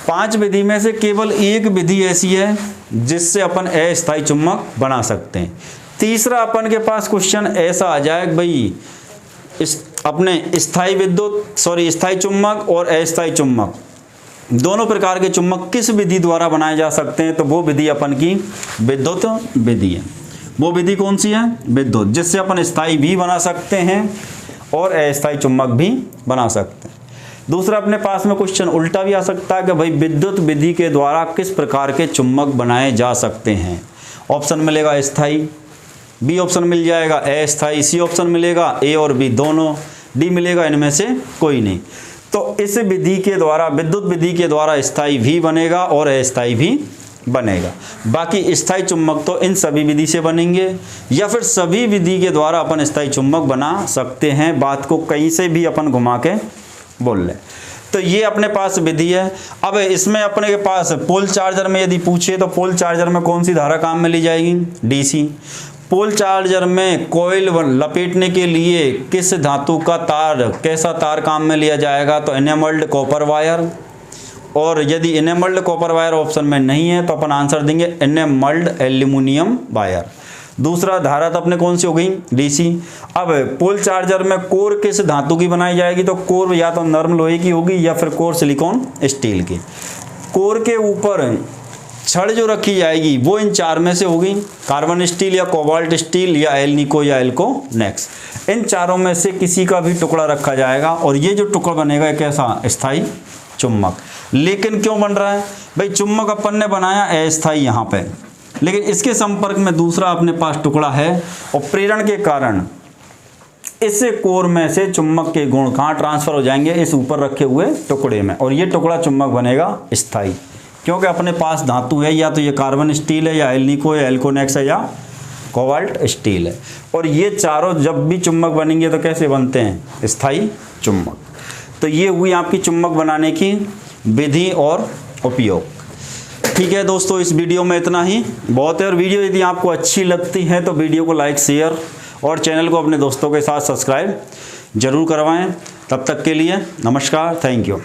5 विधि में से केवल एक विधि ऐसी है जिससे अपन अस्थायी चुम्बक बना सकते हैं। तीसरा अपन के पास क्वेश्चन ऐसा आ जाए भाई अपने स्थायी चुम्बक और अस्थायी चुम्बक दोनों प्रकार के चुम्बक किस विधि द्वारा बनाए जा सकते हैं? तो वो विधि अपन की विद्युत विधि है। वो विधि कौन सी है? विद्युत, जिससे अपन स्थायी भी बना सकते हैं और अस्थायी चुम्बक भी बना सकते हैं। दूसरा, अपने पास में क्वेश्चन उल्टा भी आ सकता है कि भाई विद्युत विधि के द्वारा किस प्रकार के चुम्बक बनाए जा सकते हैं? ऑप्शन मिलेगा स्थायी, बी ऑप्शन मिल जाएगा अस्थायी, सी ऑप्शन मिलेगा ए और बी दोनों, डी मिलेगा इनमें से कोई नहीं। तो इस विधि के द्वारा, विद्युत विधि के द्वारा स्थायी भी बनेगा और अस्थायी भी बनेगा। बाकी स्थायी चुम्बक तो इन सभी विधि से बनेंगे या फिर सभी विधि के द्वारा अपन स्थायी चुम्बक बना सकते हैं। बात को कहीं से भी अपन घुमा के बोल लें। तो ये अपने पास विधि है। अब इसमें अपने के पास पोल चार्जर में यदि पूछे तो पोल चार्जर में कौन सी धारा काम में ली जाएगी? डीसी। पोल चार्जर में कॉइल लपेटने के लिए किस धातु का तार, कैसा तार काम में लिया जाएगा? तो इनेमल्ड कॉपर वायर। और यदि इनेमल्ड कॉपर वायर ऑप्शन में नहीं है तो अपन आंसर देंगे इनेमल्ड एल्यूमिनियम वायर। दूसरा, धारा तो अपने कौन सी हो गई? डीसी। अब पोल चार्जर में कोर किस धातु की बनाई जाएगी? तो कोर या तो नरम लोहे की होगी या फिर कोर सिलिकॉन स्टील की। कोर के ऊपर छड़ जो रखी जाएगी वो इन 4 में से होगी, कार्बन स्टील या कोबाल्ट स्टील या एल्निको या एल्कोनेक्स। इन 4 में से किसी का भी टुकड़ा रखा जाएगा और ये जो टुकड़ा बनेगा कैसा? स्थायी चुम्बक। लेकिन क्यों बन रहा है भाई? चुम्बक अपन ने बनाया अस्थायी यहाँ पे, लेकिन इसके संपर्क में दूसरा अपने पास टुकड़ा है और प्रेरण के कारण इस कोर में से चुंबक के गुण कहाँ ट्रांसफर हो जाएंगे, इस ऊपर रखे हुए टुकड़े में, और ये टुकड़ा चुंबक बनेगा स्थायी, क्योंकि अपने पास धातु है, या तो ये कार्बन स्टील है, या एल्निको है, एल्कोनेक्स है, या कोबाल्ट स्टील है। और ये चारों जब भी चुंबक बनेंगे तो कैसे बनते हैं, स्थायी चुंबक। तो ये हुई आपकी चुंबक बनाने की विधि और उपयोग। ठीक है दोस्तों, इस वीडियो में इतना ही बहुत है। और वीडियो यदि आपको अच्छी लगती है तो वीडियो को लाइक, शेयर और चैनल को अपने दोस्तों के साथ सब्सक्राइब जरूर करवाएं। तब तक के लिए नमस्कार, थैंक यू।